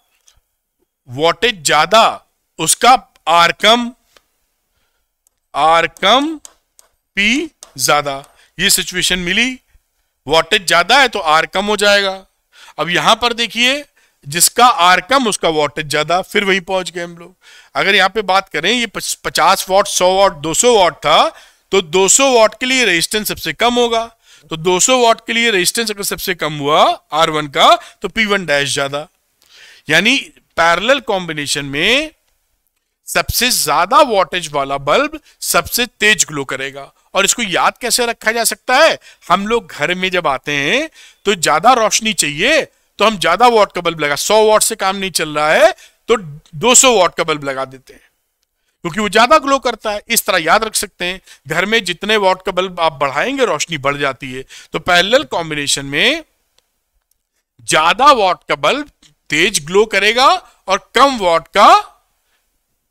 वॉटेज ज्यादा उसका R कम P ज्यादा, ये सिचुएशन मिली। वॉटेज ज्यादा है तो R कम हो जाएगा। अब यहां पर देखिए जिसका R कम उसका वॉटेज ज्यादा, फिर वही पहुंच गए हम लोग। अगर यहां पे बात करें, ये 50 वॉट, 100 वॉट, 200 वॉट था, तो 200 वॉट के लिए रेजिस्टेंस सबसे कम होगा, तो 200 वॉट के लिए रेजिस्टेंस अगर सबसे कम हुआ R1 का, तो P1 डैश ज्यादा। यानी पैरेलल कॉम्बिनेशन में सबसे ज्यादा वॉटेज वाला बल्ब सबसे तेज ग्लो करेगा। और इसको याद कैसे रखा जा सकता है, हम लोग घर में जब आते हैं तो ज्यादा रोशनी चाहिए तो हम ज्यादा वॉट का बल्ब लगा, 100 वॉट से काम नहीं चल रहा है तो 200 वॉट का बल्ब लगा देते हैं क्योंकि वो ज्यादा ग्लो करता है। इस तरह याद रख सकते हैं, घर में जितने वॉट का बल्ब आप बढ़ाएंगे रोशनी बढ़ जाती है। तो पैरेलल कॉम्बिनेशन में ज्यादा वॉट का बल्ब तेज ग्लो करेगा और कम वॉट का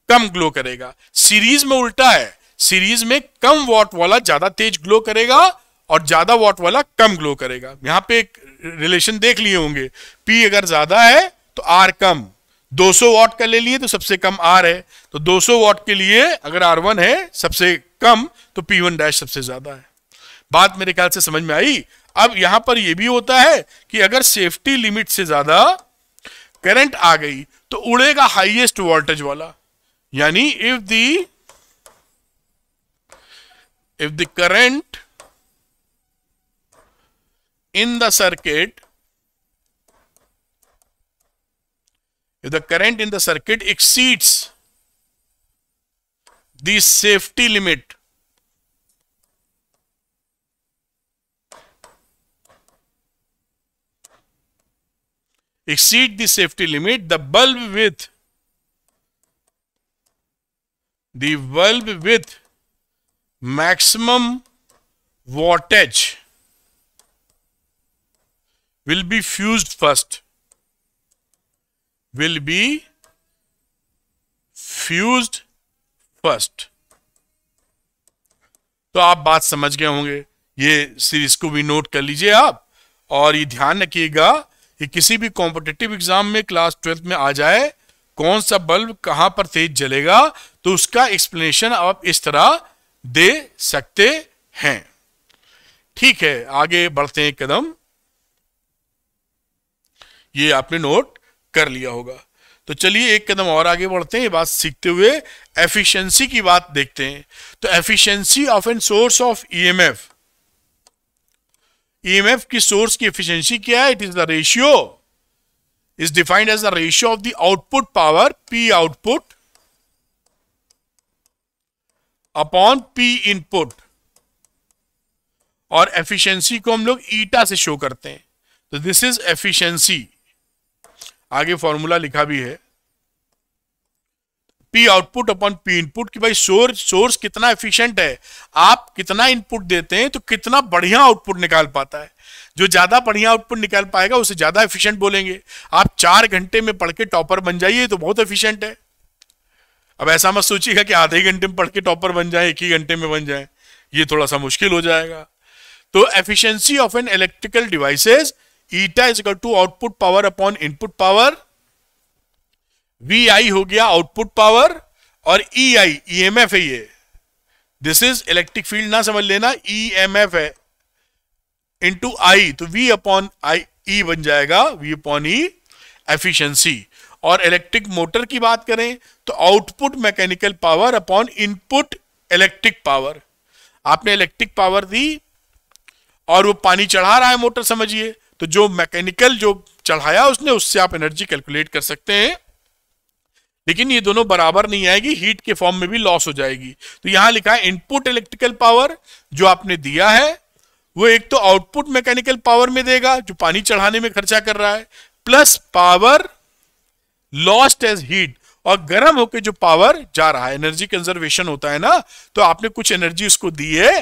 कम ग्लो करेगा। सीरीज में उल्टा है, सीरीज में कम वॉट वाला ज्यादा तेज ग्लो करेगा और ज्यादा वॉट वाला कम ग्लो करेगा। यहां पे एक रिलेशन देख लिए होंगे, P अगर ज्यादा है तो R कम, 200 वॉट का ले लिए तो सबसे कम R है, तो 200 वॉट के लिए अगर R1 है सबसे कम तो P1 डैश सबसे ज्यादा है। बात मेरे ख्याल से समझ में आई। अब यहां पर यह भी होता है कि अगर सेफ्टी लिमिट से ज्यादा करंट आ गई तो उड़ेगा हाईएस्ट वोल्टेज वाला। यानी if the current in the circuit, if the current in the circuit exceeds the safety limit, the bulb with maximum wattage will be fused first, fused first. तो आप बात समझ गए होंगे, ये सीरीज को भी नोट कर लीजिए आप, और ये ध्यान रखिएगा कि किसी भी कॉम्पिटिटिव एग्जाम में क्लास 12 में आ जाए कौन सा बल्ब कहां पर तेज जलेगा, तो उसका एक्सप्लेनेशन आप इस तरह दे सकते हैं। ठीक है, आगे बढ़ते हैं कदम। ये आपने नोट कर लिया होगा, तो चलिए एक कदम और आगे बढ़ते हैं। ये बात सीखते हुए एफिशिएंसी की बात देखते हैं। तो efficiency of an source of EMF, EMF की सोर्स की एफिशिएंसी क्या है? It is the ratio, is defined as the ratio of the output power P output upon P input, और एफिशिएंसी को हम लोग ईटा से शो करते हैं। तो दिस इज एफिशिएंसी, आगे फॉर्मूला लिखा भी है, P output upon P input, कि भाई सोर्स कितना एफिशिएंट है, आप कितना इनपुट देते हैं तो कितना बढ़िया आउटपुट निकाल पाता है। जो ज्यादा बढ़िया आउटपुट निकाल पाएगा उसे ज्यादा एफिशिएंट बोलेंगे। आप 4 घंटे में पढ़ के टॉपर बन जाइए तो बहुत एफिशिएंट है। अब ऐसा मत सोचिएगा कि आधे घंटे में पढ़ के टॉपर बन जाए, 1 ही घंटे में बन जाए, ये थोड़ा सा मुश्किल हो जाएगा। तो efficiency of an electrical devices, eta is equal to output power upon input power. VI हो गया आउटपुट पावर, और EI EMF है ये, दिस इज इलेक्ट्रिक फील्ड ना समझ लेना, EMF है, इंटू I, तो V अपॉन I E बन जाएगा, V अपॉन E एफिशिएंसी। और इलेक्ट्रिक मोटर की बात करें तो output mechanical power upon input electric power. आपने इलेक्ट्रिक पावर दी और वो पानी चढ़ा रहा है मोटर समझिए, तो जो मैकेनिकल जो चढ़ाया उसने, उससे आप एनर्जी कैलकुलेट कर सकते हैं। लेकिन ये दोनों बराबर नहीं आएगी, हीट के फॉर्म में भी लॉस हो जाएगी। तो यहां लिखा है इनपुट इलेक्ट्रिकल पावर जो आपने दिया है वो एक तो आउटपुट मैकेनिकल पावर में देगा जो पानी चढ़ाने में खर्चा कर रहा है, plus power lost as heat, और गर्म होकर जो पावर जा रहा है, एनर्जी कंजर्वेशन होता है ना, तो आपने कुछ एनर्जी उसको दी है,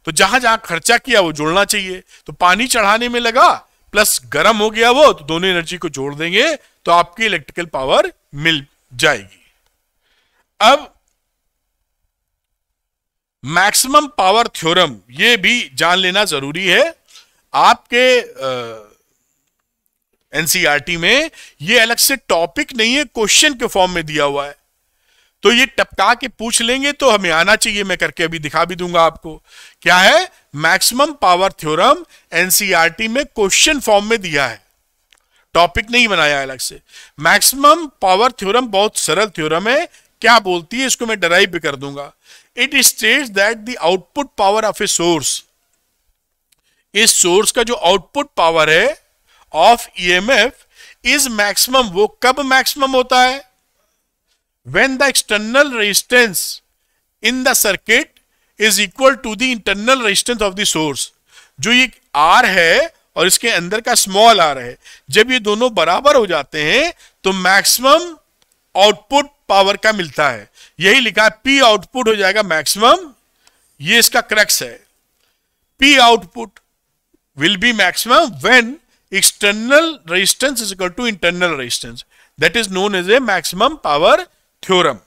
तो जहां जहां खर्चा किया वो जोड़ना चाहिए। तो पानी चढ़ाने में लगा प्लस गर्म हो गया वो, तो दोनों एनर्जी को जोड़ देंगे तो आपकी इलेक्ट्रिकल पावर मिल जाएगी। अब मैक्सिमम पावर थ्योरम, ये भी जान लेना जरूरी है। आपके एनसीईआरटी में ये अलग से टॉपिक नहीं है, क्वेश्चन के फॉर्म में दिया हुआ है, तो ये टपका के पूछ लेंगे तो हमें आना चाहिए। मैं करके अभी दिखा भी दूंगा आपको। क्या है मैक्सिमम पावर थ्योरम? एनसीईआरटी में क्वेश्चन फॉर्म में दिया है, टॉपिक नहीं बनाया अलग से। मैक्सिमम पावर थ्योरम बहुत सरल थ्योरम है। क्या बोलती है इसको मैं डराइव भी कर दूंगा। It states that the output power of a source, इस सोर्स का जो आउटपुट पावर है ऑफ ईएमएफ इज मैक्सिमम। वो कब मैक्सिमम होता है? when the external resistance in the circuit is equal to the internal resistance of the source। जो ये R है और इसके अंदर का स्मॉल r है, जब ये दोनों बराबर हो जाते हैं तो मैक्सिमम आउटपुट पावर का मिलता है। यही लिखा है P आउटपुट हो जाएगा मैक्सिमम, ये इसका क्रक्स है। P output will be maximum when external resistance is equal to internal resistance, that is known as a maximum power theorem.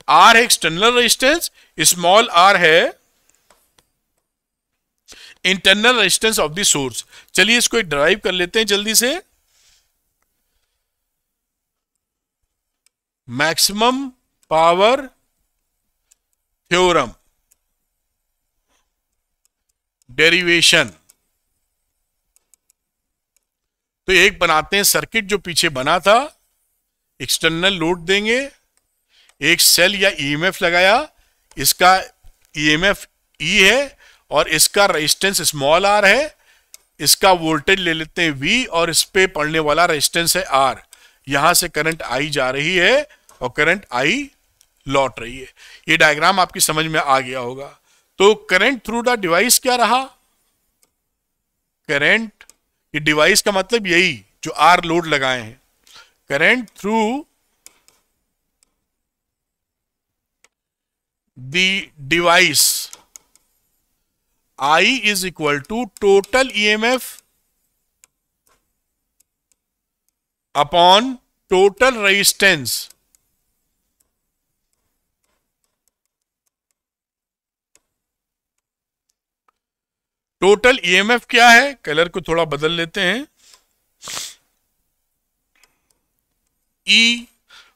R है एक्सटर्नल रेजिस्टेंस, स्मॉल r है internal resistance of the source. चलिए इसको एक ड्राइव कर लेते हैं जल्दी से। Maximum power theorem derivation. तो एक बनाते हैं सर्किट जो पीछे बना था, एक्सटर्नल लोड देंगे, एक सेल या ईएमएफ लगाया, इसका ईएमएफ ई है और इसका रेजिस्टेंस स्मॉल आर है, इसका वोल्टेज ले लेते हैं V और इस पे पड़ने वाला रेजिस्टेंस है R। यहां से करंट I जा रही है और करंट I लौट रही है। ये डायग्राम आपकी समझ में आ गया होगा। तो करंट थ्रू द डिवाइस क्या रहा? करंट, ये डिवाइस का मतलब यही जो R लोड लगाए हैं, current through the device I is equal to total EMF upon total resistance total EMF क्या है, कलर को थोड़ा बदल लेते हैं, ई,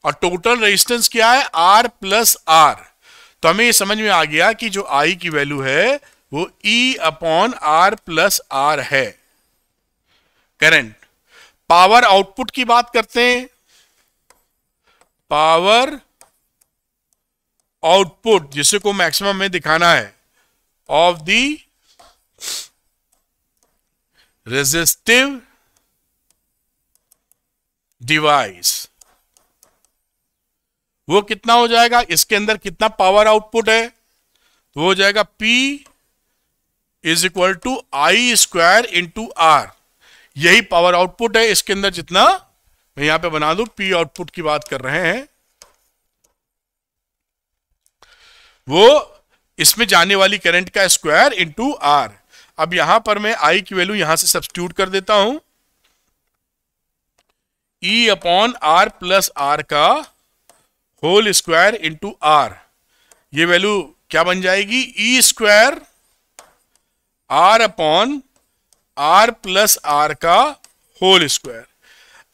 और टोटल रेजिस्टेंस क्या है, आर प्लस आर। तो हमें ये समझ में आ गया कि जो आई की वैल्यू है वो E upon R plus R है। करंट, पावर आउटपुट की बात करते हैं, पावर आउटपुट जिसे को मैक्सिमम में दिखाना है ऑफ द रेजिस्टिव डिवाइस, वो कितना हो जाएगा, इसके अंदर कितना पावर आउटपुट है, तो वो हो जाएगा P is equal to I square into R. यही पावर आउटपुट है, इसके अंदर जितना, मैं यहां पे बना दूं, P आउटपुट की बात कर रहे हैं, वो इसमें जाने वाली करंट का स्क्वायर इंटू आर। अब यहां पर मैं आई की वैल्यू यहां से सब्स्टिट्यूट कर देता हूं, E upon R plus R का होल स्क्वायर इंटू आर। ये वैल्यू क्या बन जाएगी, E square R upon R plus R का होल स्क्वायर।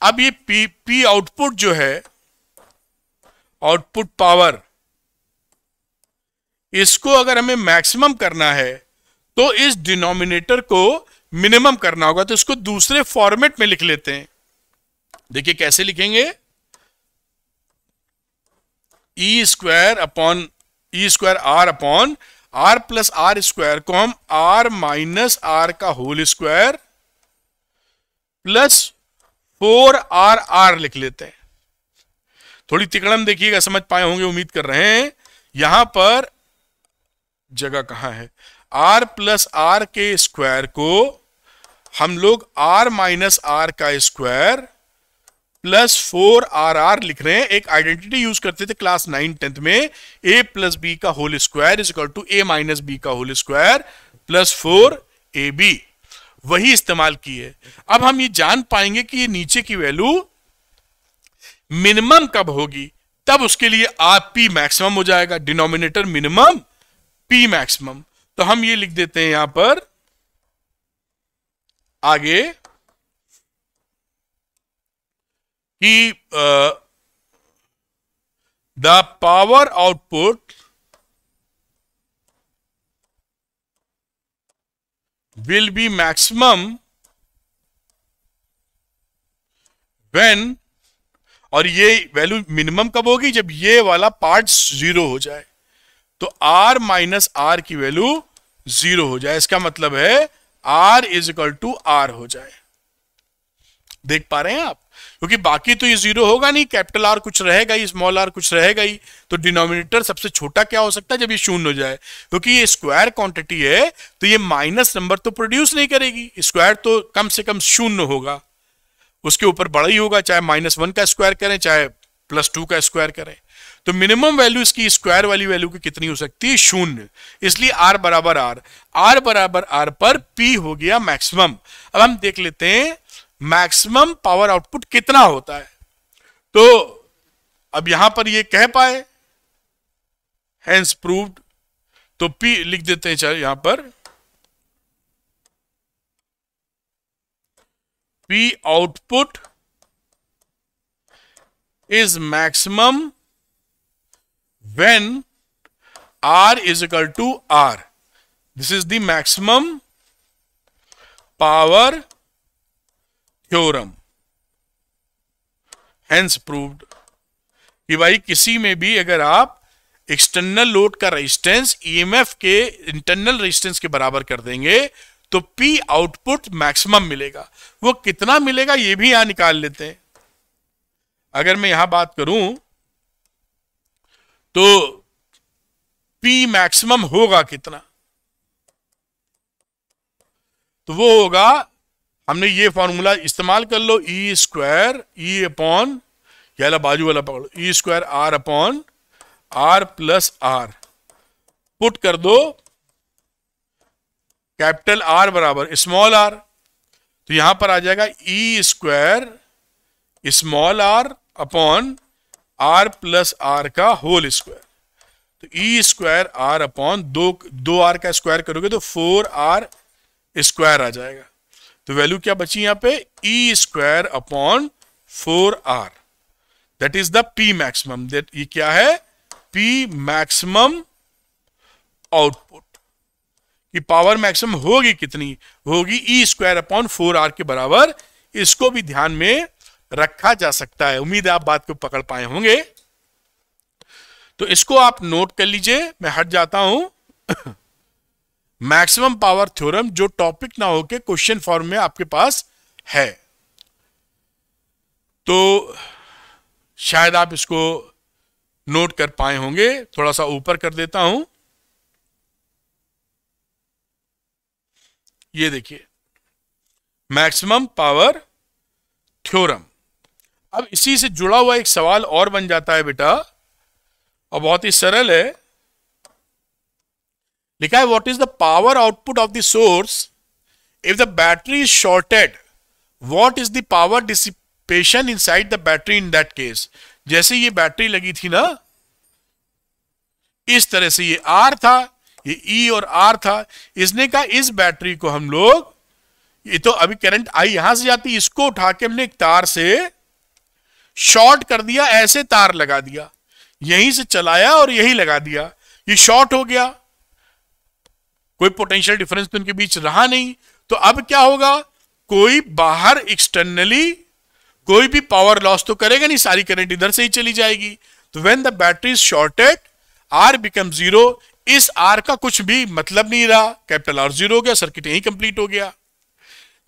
अब ये पी आउटपुट जो है, आउटपुट पावर, इसको अगर हमें मैक्सिमम करना है तो इस डिनोमिनेटर को मिनिमम करना होगा। तो इसको दूसरे फॉर्मेट में लिख लेते हैं। देखिए कैसे लिखेंगे, E square upon E square R upon R plus R square को हम आर माइनस आर का होल स्क्वायर प्लस 4RR लिख लेते हैं। थोड़ी तिकड़म देखिएगा, समझ पाए होंगे, उम्मीद कर रहे हैं। यहां पर जगह कहां है, आर प्लस आर के स्क्वायर को हम लोग आर माइनस आर का स्क्वायर प्लस 4RR लिख रहे हैं। एक आइडेंटिटी यूज करते थे क्लास 9-10 में, a प्लस बी का whole square is equal to a minus B का होल स्क्वायर प्लस 4ab, वही इस्तेमाल की है। अब हम ये जान पाएंगे कि ये नीचे की वैल्यू मिनिमम कब होगी, तब उसके लिए p मैक्सिमम हो जाएगा, डिनोमिनेटर मिनिमम p मैक्सिमम। तो हम ये लिख देते हैं यहां पर आगे कि the power output will be maximum when, और ये वैल्यू मिनिमम कब होगी, जब ये वाला पार्ट 0 हो जाए। तो r माइनस आर की वैल्यू 0 हो जाए, इसका मतलब है r is equal to r हो जाए। देख पा रहे हैं आप, क्योंकि बाकी तो ये 0 होगा नहीं, कैपिटल आर कुछ रहेगा ही, स्मॉल आर कुछ रहेगा ही। तो डिनोमिनेटर सबसे छोटा क्या हो सकता है, जब ये 0 हो जाए, क्योंकि ये स्क्वायर क्वांटिटी है तो ये माइनस नंबर तो प्रोड्यूस नहीं करेगी, स्क्वायर तो कम से कम 0 होगा, उसके ऊपर बड़ा ही होगा, चाहे -1 का स्क्वायर करें चाहे +2 का स्क्वायर करें। तो मिनिमम वैल्यू इसकी स्क्वायर वाली वैल्यू की कितनी हो सकती है, 0। इसलिए r बराबर r पर p हो गया मैक्सिमम। अब हम देख लेते हैं मैक्सिमम पावर आउटपुट कितना होता है। तो अब यहां पर ये कह पाए, हेंस प्रूव्ड, तो P लिख देते हैं, चलो यहां पर P output is maximum when R is equal to R। This is the maximum power theorem, hence proved, कि भाई किसी में भी अगर आप एक्सटर्नल लोड का रेजिस्टेंस ईएमएफ के इंटरनल रेजिस्टेंस के बराबर कर देंगे तो पी आउटपुट मैक्सिमम मिलेगा। वो कितना मिलेगा ये भी यहां निकाल लेते हैं। अगर मैं यहां बात करूं तो पी मैक्सिमम होगा कितना, तो वो होगा, हमने ये फॉर्मूला इस्तेमाल कर लो, ई स्क्वायर ई अपॉन, या बाजू वाला पकड़ो, E square R upon R plus R, put कर दो कैपिटल आर बराबर स्मॉल आर, तो यहां पर आ जाएगा E square small R upon R plus R का होल स्क्वायर। तो ई स्क्वायर आर अपॉन दो आर का स्क्वायर करोगे तो 4R स्क्वायर आ जाएगा। तो वैल्यू क्या बची यहां पे, E square upon 4r, that is the P maximum. That ये क्या है, पी मैक्सिमम आउटपुट की पावर मैक्सिमम होगी कितनी, होगी ई स्क्वायर अपॉन 4r के बराबर। इसको भी ध्यान में रखा जा सकता है। उम्मीद है आप बात को पकड़ पाए होंगे। तो इसको आप नोट कर लीजिए, मैं हट जाता हूं। मैक्सिमम पावर थ्योरम जो टॉपिक ना होके क्वेश्चन फॉर्म में आपके पास है, तो शायद आप इसको नोट कर पाए होंगे। थोड़ा सा ऊपर कर देता हूं, ये देखिए मैक्सिमम पावर थ्योरम। अब इसी से जुड़ा हुआ एक सवाल और बन जाता है बेटा, और बहुत ही सरल है। लिखा है what is the power output of the source if the battery is shorted, what is the power dissipation inside the battery in that case. जैसे ये बैटरी लगी थी ना, इस तरह से ये आर था, ये ई और आर था। इसने कहा इस बैटरी को हम लोग, ये तो अभी करंट आई यहां से जाती, इसको उठा के हमने एक तार से शॉर्ट कर दिया, ऐसे तार लगा दिया, यहीं से चलाया और यही लगा दिया, ये शॉर्ट हो गया, कोई पोटेंशियल डिफरेंस तो उनके बीच रहा नहीं। तो अब क्या होगा, कोई बाहर एक्सटर्नली कोई भी पावर लॉस तो करेगा नहीं, सारी करंट इधर से ही चली जाएगी। तो when the battery is shorted R become zero, इस आर का कुछ भी मतलब नहीं रहा, कैपिटल आर जीरो हो गया, सर्किट यही कंप्लीट हो गया।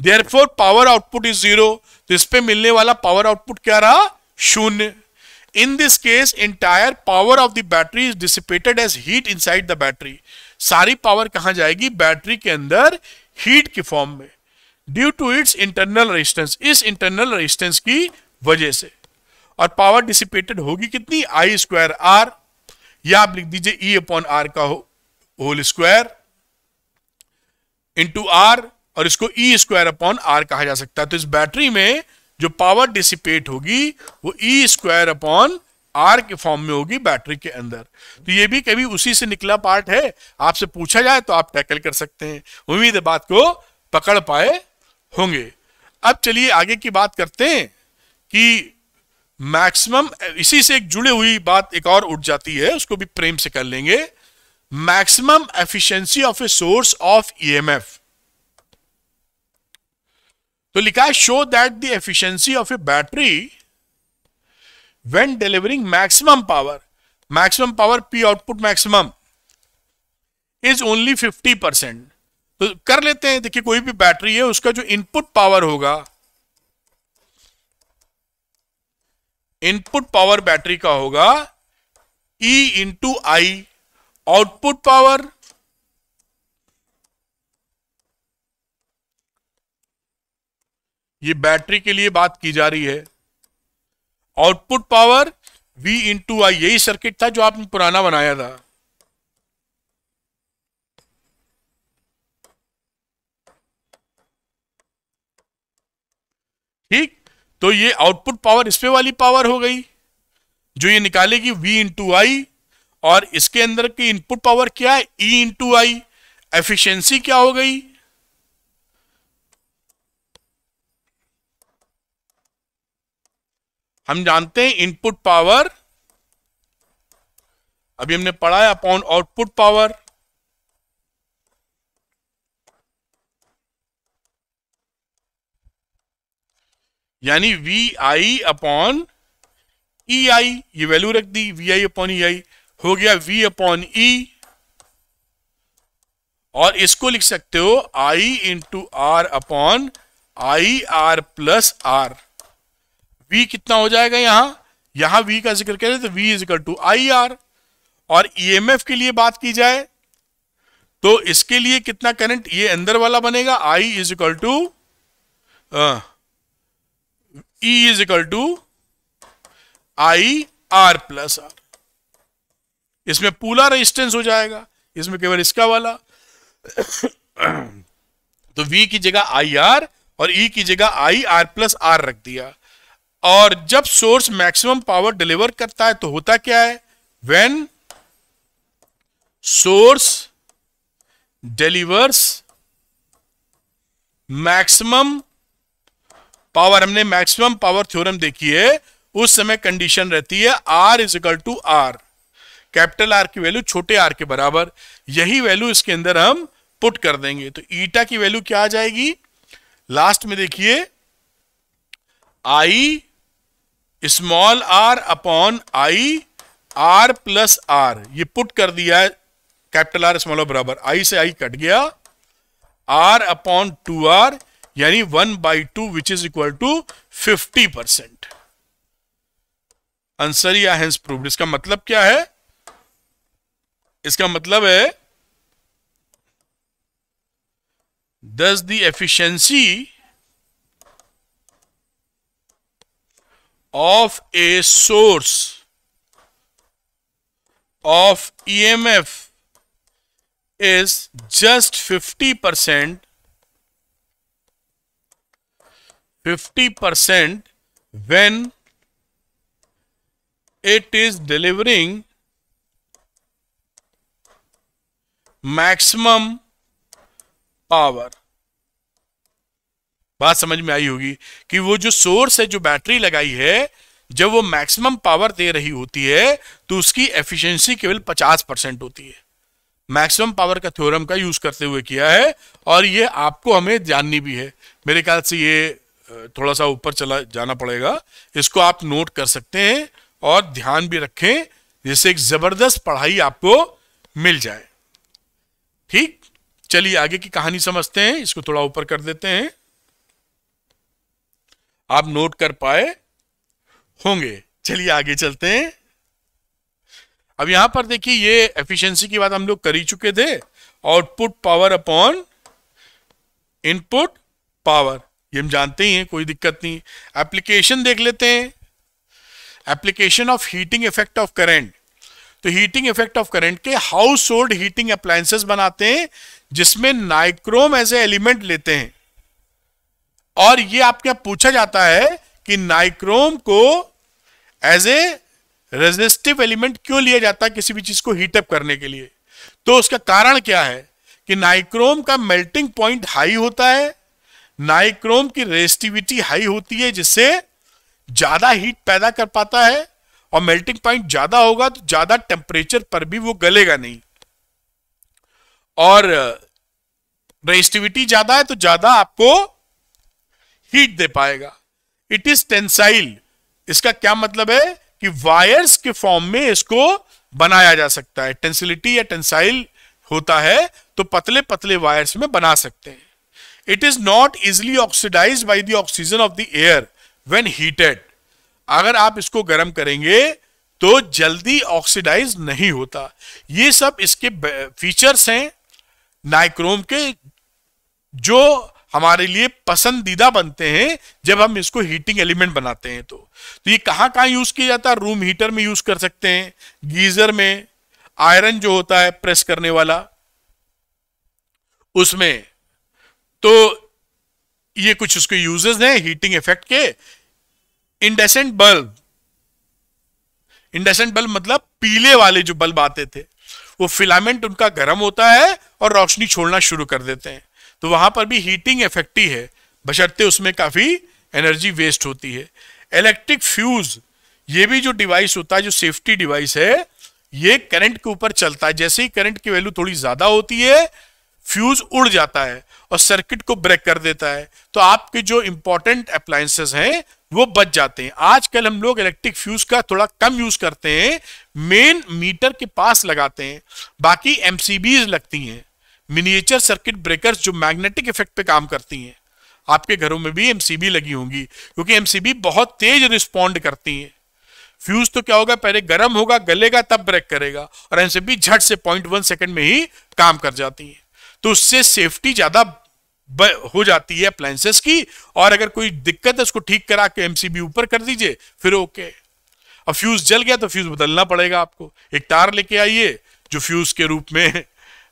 Therefore power output is zero, तो इस पे मिलने वाला पावर आउटपुट क्या रहा, शून्य। In this case entire power of the battery is dissipated as heat inside the battery. सारी पावर कहां जाएगी, बैटरी के अंदर हीट के फॉर्म में, due to its internal resistance, इस इंटरनल रेजिस्टेंस की वजह से। और पावर डिसिपेटेड होगी कितनी, आई स्क्वायर आर, या आप लिख दीजिए ई अपॉन आर का होल स्क्वायर इंटू आर, और इसको ई स्क्वायर अपॉन आर कहा जा सकता है। तो इस बैटरी में जो पावर डिसिपेट होगी वो ई स्क्वायर अपॉन आर के फॉर्म में होगी बैटरी के अंदर। तो ये भी कभी उसी से निकला पार्ट है, आपसे पूछा जाए तो आप टैकल कर सकते हैं। उम्मीद है बात को पकड़ पाए होंगे। अब चलिए आगे की बात करते हैं कि मैक्सिमम, इसी से एक जुड़े हुई बात एक और उठ जाती है, उसको भी प्रेम से कर लेंगे। Maximum efficiency of a source of EMF. तो लिखा है show that the efficiency of A battery when delivering maximum power P output maximum is only 50%। तो कर लेते हैं, देखिए कोई भी बैटरी है उसका जो इनपुट पावर होगा, इनपुट पावर बैटरी का होगा E इंटू आई, आउटपुट पावर ये बैटरी के लिए बात की जा रही है, आउटपुट पावर V इंटू आई। यही सर्किट था जो आपने पुराना बनाया था। ठीक, तो ये आउटपुट पावर इस पे वाली पावर हो गई जो ये निकालेगी V इंटू आई, और इसके अंदर की इनपुट पावर क्या है, E इंटू आई। एफिशिएंसी क्या हो गई, हम जानते हैं इनपुट पावर, अभी हमने पढ़ा है, अपॉन आउटपुट पावर। यानी वी आई अपॉन ई आई, ये वैल्यू रख दी, वी आई अपॉन ई आई हो गया वी अपॉन ई, और इसको लिख सकते हो I into R upon I R plus R. V कितना हो जाएगा, यहां वी का जिक्र करें तो V is equal to I R. और ईएमएफ के लिए बात की जाए तो इसके लिए कितना करंट, ये अंदर वाला बनेगा, I is equal to E is equal to I R plus R. इसमें पूरा रेजिस्टेंस हो जाएगा, इसमें केवल इसका वाला। तो V की जगह आई आर और E की जगह आई आर प्लस आर रख दिया। और जब सोर्स मैक्सिमम पावर डिलीवर करता है तो होता क्या है, when source delivers maximum power, हमने मैक्सिमम पावर थ्योरम देखी है, उस समय कंडीशन रहती है R is equal to R, capital R की वैल्यू छोटे आर के बराबर। यही वैल्यू इसके अंदर हम पुट कर देंगे तो ईटा की वैल्यू क्या आ जाएगी, लास्ट में देखिए I small R upon I R plus R, ये पुट कर दिया है कैपिटल आर स्मॉल आर बराबर, आई से आई कट गया, आर अपॉन 2r यानी 1/2 which is equal to 50%। Answer या हेंस प्रूव्ड। इसका मतलब क्या है, इसका मतलब है thus the efficiency of a source of EMF is just 50% when it is delivering maximum power. बात समझ में आई होगी कि वो जो सोर्स है, जो बैटरी लगाई है, जब वो मैक्सिमम पावर दे रही होती है तो उसकी एफिशिएंसी केवल 50% होती है। मैक्सिमम पावर का थ्योरम का यूज करते हुए किया है, और ये आपको हमें जाननी भी है। मेरे ख्याल से ये थोड़ा सा ऊपर चला जाना पड़ेगा, इसको आप नोट कर सकते हैं और ध्यान भी रखें, जिससे एक जबरदस्त पढ़ाई आपको मिल जाए। ठीक, चलिए आगे की कहानी समझते हैं। इसको थोड़ा ऊपर कर देते हैं, आप नोट कर पाए होंगे। चलिए आगे चलते हैं। अब यहां पर देखिए, ये एफिशिएंसी की बात हम लोग कर ही चुके थे, output power upon input power, ये हम जानते ही हैं, कोई दिक्कत नहीं। एप्लीकेशन देख लेते हैं, application of heating effect of current. तो हीटिंग इफेक्ट ऑफ करंट के हाउस होल्ड हीटिंग अप्लायंसेस बनाते हैं, जिसमें नाइक्रोम एज ए एलिमेंट लेते हैं। और ये आपके पूछा जाता है कि नाइक्रोम को एज ए रेजिस्टिव एलिमेंट क्यों लिया जाता है किसी भी चीज को हीटअप करने के लिए। तो उसका कारण क्या है कि नाइक्रोम का मेल्टिंग पॉइंट हाई होता है, नाइक्रोम की रेजिस्टिविटी हाई होती है, जिससे ज्यादा हीट पैदा कर पाता है, और मेल्टिंग पॉइंट ज्यादा होगा तो ज्यादा टेम्परेचर पर भी वो गलेगा नहीं, और रेजिस्टिविटी ज्यादा है तो ज्यादा आपको हीट दे पाएगा। It is tensile. इसका क्या मतलब है कि वायर्स के फॉर्म में इसको बनाया जा सकता है। टेंसिलिटी या टेंसाइल होता है तो पतले पतले वायर्स में बना सकते हैं। It is not easily oxidised by the oxygen of the air when heated. अगर आप इसको गर्म करेंगे तो जल्दी ऑक्सीडाइज नहीं होता। ये सब इसके फीचर्स हैं नाइक्रोम के, जो हमारे लिए पसंदीदा बनते हैं जब हम इसको हीटिंग एलिमेंट बनाते हैं। तो ये कहां कहां यूज किया जाता है, रूम हीटर में यूज कर सकते हैं, गीजर में, आयरन जो होता है प्रेस करने वाला उसमें। तो ये कुछ उसके यूजेस हैं हीटिंग इफेक्ट के। इंडेसेंट बल्ब, इंडेसेंट बल्ब मतलब पीले वाले जो बल्ब आते थे, वो फिलामेंट उनका गर्म होता है और रोशनी छोड़ना शुरू कर देते हैं। तो वहां पर भी हीटिंग इफेक्ट ही है, बशर्ते उसमें काफी एनर्जी वेस्ट होती है। इलेक्ट्रिक फ्यूज, ये भी जो डिवाइस होता है, जो सेफ्टी डिवाइस है, ये करंट के ऊपर चलता है। जैसे ही करंट की वैल्यू थोड़ी ज्यादा होती है, फ्यूज उड़ जाता है और सर्किट को ब्रेक कर देता है। तो आपके जो इंपॉर्टेंट अप्लायंसेस हैं वो बच जाते हैं। आजकल हम लोग इलेक्ट्रिक फ्यूज का थोड़ा कम यूज करते हैं, मेन मीटर के पास लगाते हैं। बाकी एमसीबीज लगती हैं, मिनिएचर सर्किट ब्रेकर्स, जो मैग्नेटिक इफेक्ट पे काम करती हैं। आपके घरों में भी एमसीबी लगी होंगी, क्योंकि एमसीबी बहुत तेज रिस्पॉन्ड करती हैं। फ्यूज तो क्या होगा, पहले गर्म होगा, गलेगा, तब ब्रेक करेगा, और एमसीबी झट से 0.1 सेकंड में ही काम कर जाती है। तो उससे सेफ्टी ज्यादा हो जाती है अप्लायंसेस की। और अगर कोई दिक्कत है उसको ठीक करा के एमसीबी ऊपर कर दीजिए, फिर ओके। अब फ्यूज जल गया तो फ्यूज बदलना पड़ेगा आपको। एक तार लेके आइए जो फ्यूज के रूप में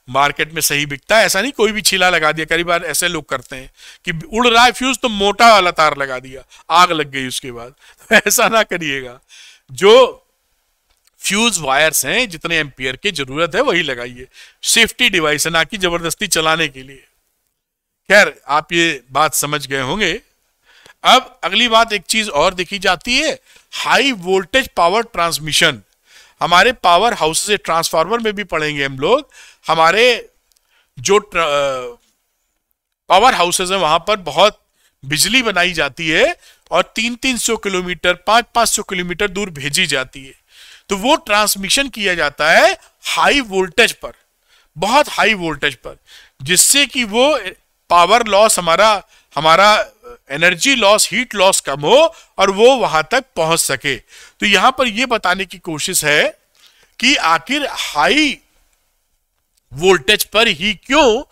मार्केट में सही बिकता है। ऐसा नहीं कोई भी छीला लगा दिया, कई बार ऐसे लोग करते हैं कि उड़ रहा है फ्यूज तो मोटा वाला तार लगा दिया, आग लग गई उसके बाद। तो ऐसा ना करिएगा, जो फ्यूज वायर्स हैं जितने एम्पियर की जरूरत है वही लगाइए। सेफ्टी डिवाइस है, ना कि जबरदस्ती चलाने के लिए। खैर आप ये बात समझ गए होंगे। अब अगली बात एक चीज और देखी जाती है, हाई वोल्टेज पावर ट्रांसमिशन। हमारे पावर हाउस से ट्रांसफार्मर में भी पढ़ेंगे हम लोग। हमारे जो पावर हाउसेज है वहां पर बहुत बिजली बनाई जाती है और 300-300 किलोमीटर 500-500 किलोमीटर दूर भेजी जाती है। तो वो ट्रांसमिशन किया जाता है हाई वोल्टेज पर, बहुत हाई वोल्टेज पर, जिससे कि वो पावर लॉस हमारा एनर्जी लॉस, हीट लॉस कम हो और वो वहां तक पहुंच सके। तो यहां पर यह बताने की कोशिश है कि आखिर हाई वोल्टेज पर ही क्यों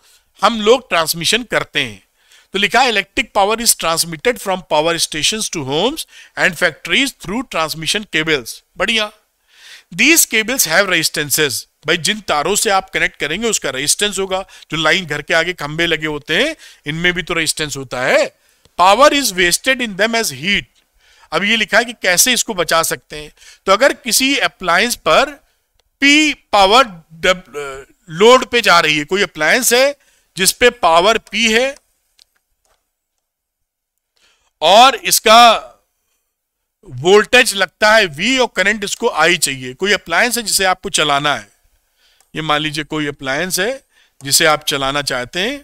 हम लोग ट्रांसमिशन करते हैं। तो लिखा है electric power is transmitted from power stations to homes and factories through transmission cables. बढ़िया। These cables have resistances. भाई जिन तारों से आप कनेक्ट करेंगे उसका रेजिस्टेंस होगा। जो लाइन घर के आगे खंबे लगे होते हैं इनमें भी तो रेजिस्टेंस होता है। Power is wasted in them as heat. अब ये लिखा है कि कैसे इसको बचा सकते हैं। तो अगर किसी अप्लायंस पर पी पावर लोड पे जा रही है, कोई अप्लायंस है जिसपे पावर पी है और इसका वोल्टेज लगता है वी और करंट इसको आई चाहिए। कोई अप्लायंस है जिसे आपको चलाना है, ये मान लीजिए कोई अप्लायंस है जिसे आप चलाना चाहते हैं,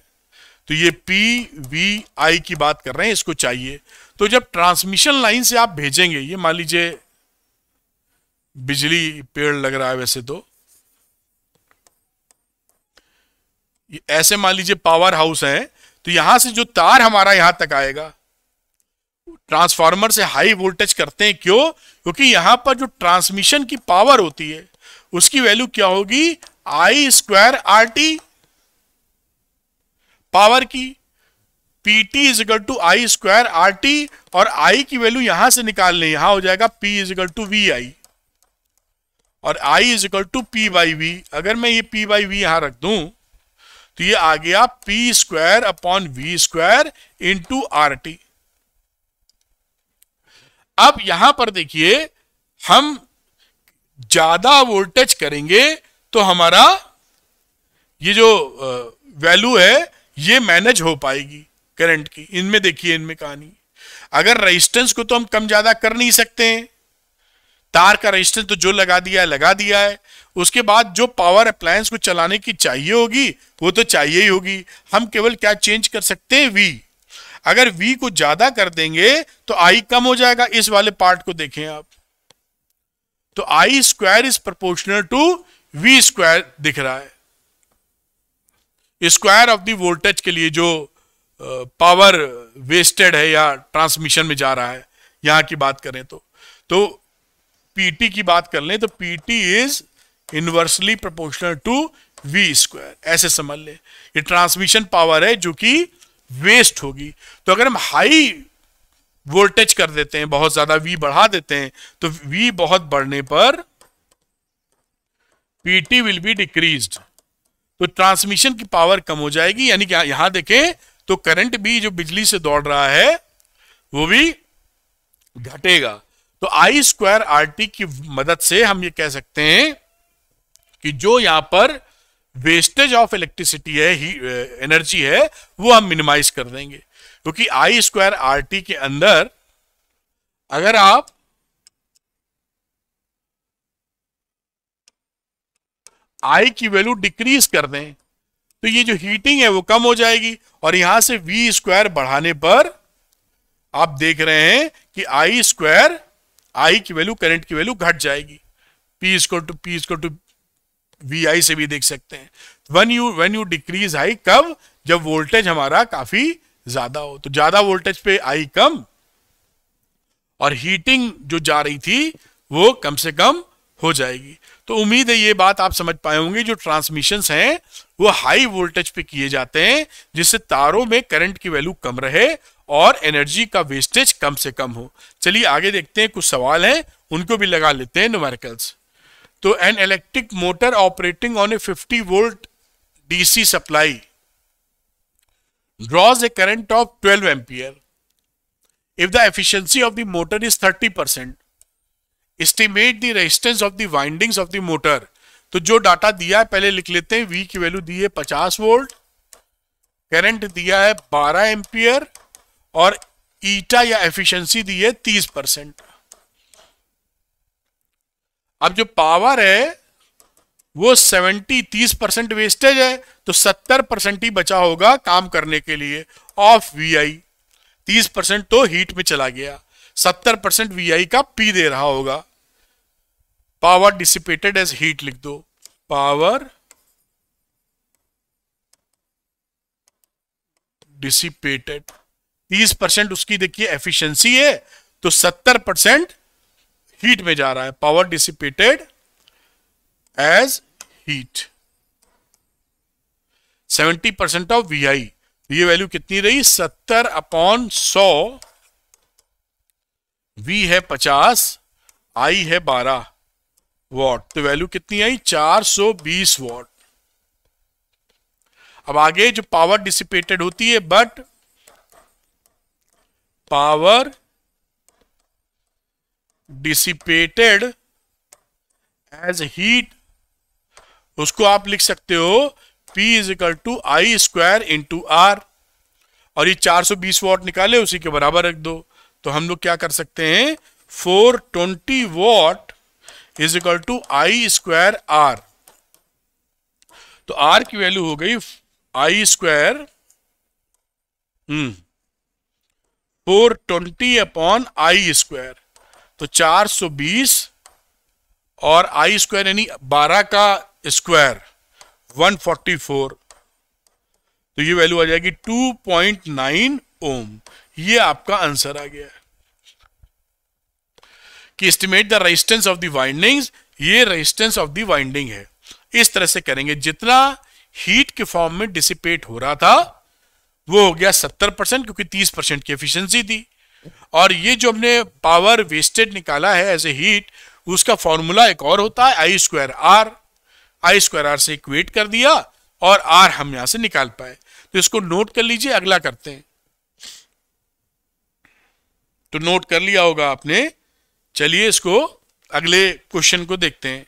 तो ये पी वी आई की बात कर रहे हैं, इसको चाहिए। तो जब ट्रांसमिशन लाइन से आप भेजेंगे, ये मान लीजिए बिजली पेड़ लग रहा है, वैसे तो ऐसे मान लीजिए पावर हाउस है, तो यहां से जो तार हमारा यहां तक आएगा, ट्रांसफार्मर से हाई वोल्टेज करते हैं क्यों? क्योंकि यहां पर जो ट्रांसमिशन की पावर होती है उसकी वैल्यू क्या होगी? I square R T, power की। PT is equal to I square R T, और आई की वैल्यू यहां से निकाल लें, यहां हो जाएगा P is equal to V I और I is equal to P by V. अगर मैं ये पी बाई वी यहां रख दूं तो ये आ गया P square upon V square into R T. अब यहां पर देखिए, हम ज्यादा वोल्टेज करेंगे तो हमारा ये जो वैल्यू है ये मैनेज हो पाएगी करंट की। इनमें देखिए, इनमें कहानी, अगर रेजिस्टेंस को तो हम कम ज्यादा कर नहीं सकते हैं, तार का रेजिस्टेंस तो जो लगा दिया है। उसके बाद जो पावर अप्लायंस को चलाने की चाहिए होगी वो तो चाहिए ही होगी। हम केवल क्या चेंज कर सकते हैं? वी। अगर V को ज्यादा कर देंगे तो I कम हो जाएगा। इस वाले पार्ट को देखें आप, तो I square is proportional to V square दिख रहा है। स्क्वायर ऑफ द वोल्टेज के लिए जो पावर वेस्टेड है या ट्रांसमिशन में जा रहा है, यहां की बात करें तो PT की बात कर लें तो PT is inversely proportional to V square. ऐसे समझ लें, ये ट्रांसमिशन पावर है जो कि वेस्ट होगी। तो अगर हम हाई वोल्टेज कर देते हैं, बहुत ज्यादा V बढ़ा देते हैं, तो V बहुत बढ़ने पर PT विल बी डिक्रीज्ड, तो ट्रांसमिशन की पावर कम हो जाएगी। यानी कि यहां देखें तो करंट भी जो बिजली से दौड़ रहा है वो भी घटेगा। तो आई स्क्वायर आर टी की मदद से हम ये कह सकते हैं कि जो यहां पर वेस्टेज ऑफ इलेक्ट्रिसिटी है, एनर्जी है, वो हम मिनिमाइज कर देंगे। क्योंकि आई स्क्वायर आर टी के अंदर अगर आप आई की वैल्यू डिक्रीज कर दें तो ये जो हीटिंग है वो कम हो जाएगी, और यहां से वी स्क्वायर बढ़ाने पर आप देख रहे हैं कि आई स्क्वायर, आई की वैल्यू, करंट की वैल्यू घट जाएगी। P इक्वल टू वी आई से भी देख सकते हैं। व्हेन यू डिक्रीज आई, कब? जब वोल्टेज हमारा काफी ज्यादा हो। तो ज्यादा वोल्टेज पे आई कम और हीटिंग जो जा रही थी वो कम से कम हो जाएगी। तो उम्मीद है ये बात आप समझ पाए होंगे। जो ट्रांसमिशंस हैं वो हाई वोल्टेज पे किए जाते हैं जिससे तारों में करंट की वैल्यू कम रहे और एनर्जी का वेस्टेज कम से कम हो। चलिए आगे देखते हैं, कुछ सवाल हैं उनको भी लगा लेते हैं न्यूमेरिकल्स। तो an electric motor operating on A 50 volt DC supply draws a current of 12 ampere. If the efficiency of the motor is 30%, estimate the resistance of the windings of the motor. तो जो डाटा दिया है पहले लिख लेते हैं। V की वैल्यू दी है 50 वोल्ट, करंट दिया है 12 एम्पियर और ईटा या एफिशिएंसी दी है 30%। अब जो पावर है वो 30% वेस्टेज है, तो 70% ही बचा होगा काम करने के लिए ऑफ VI। 30% तो हीट में चला गया, 70% VI का P दे रहा होगा। पावर डिसिपेटेड एज हीट लिख दो, पावर डिसिपेटेड। 30% उसकी देखिए एफिशिएंसी है, तो 70% हीट में जा रहा है। Power dissipated as heat 70% of VI। ये वैल्यू कितनी रही? 70/100। V है 50, I है 12 वॉट, तो वैल्यू कितनी आई? 420 वॉट। अब आगे जो पावर डिसिपेटेड होती है, but power dissipated as heat, उसको आप लिख सकते हो P = I² × R। और ये 420 वॉट निकाले, उसी के बराबर रख दो। तो हम लोग क्या कर सकते हैं? 420 वॉट = I² R। तो R की वैल्यू हो गई I², 420/I²। तो 420 और I² यानी 12 का स्क्वायर 144, तो ये वैल्यू आ जाएगी 2.9 ओम। ये आपका आंसर आ गया है कि estimate the resistance of the windings. ये रेजिस्टेंस ऑफ द वाइंडिंग है। इस तरह से करेंगे, जितना हीट के फॉर्म में डिसिपेट हो रहा था वो हो गया 70%, क्योंकि 30% की एफिशिएंसी थी। और ये जो हमने पावर वेस्टेड निकाला है एज ए हीट, उसका फॉर्मूला एक और होता है I² R। I² R से इक्वेट कर दिया और R हम यहां से निकाल पाए। तो इसको नोट कर लीजिए, अगला करते हैं। तो नोट कर लिया होगा आपने। चलिए इसको अगले क्वेश्चन को देखते हैं।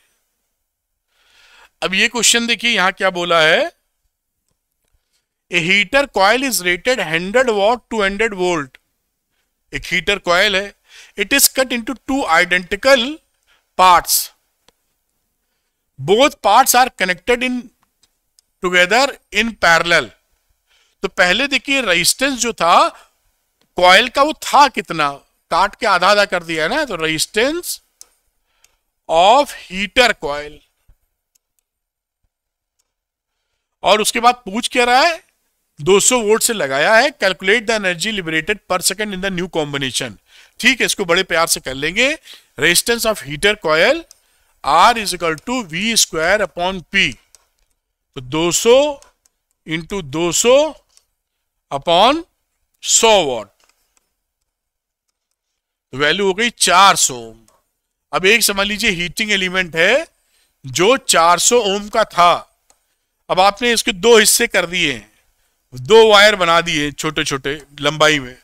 अब ये क्वेश्चन देखिए यहां क्या बोला है। A heater coil is rated 100 watt to 100 volt. एक हीटर कॉइल है। It is cut into 2 identical parts. Both parts are connected in together in parallel. तो पहले देखिए रेजिस्टेंस जो था कॉइल का, वो था कितना? काट के आधा आधा कर दिया है ना। तो रेजिस्टेंस ऑफ हीटर कॉइल, और उसके बाद पूछ क्या रहा है? 200 वोल्ट से लगाया है। Calculate the energy liberated per second in the new combination. ठीक है, इसको बड़े प्यार से कर लेंगे। Resistance of heater coil R = V²/P। तो 200 × 200/100 वॉट, वैल्यू हो गई 400 ओम। अब एक समझ लीजिए हीटिंग एलिमेंट है जो 400 ओम का था। अब आपने इसके 2 हिस्से कर दिए, 2 वायर बना दिए छोटे छोटे लंबाई में।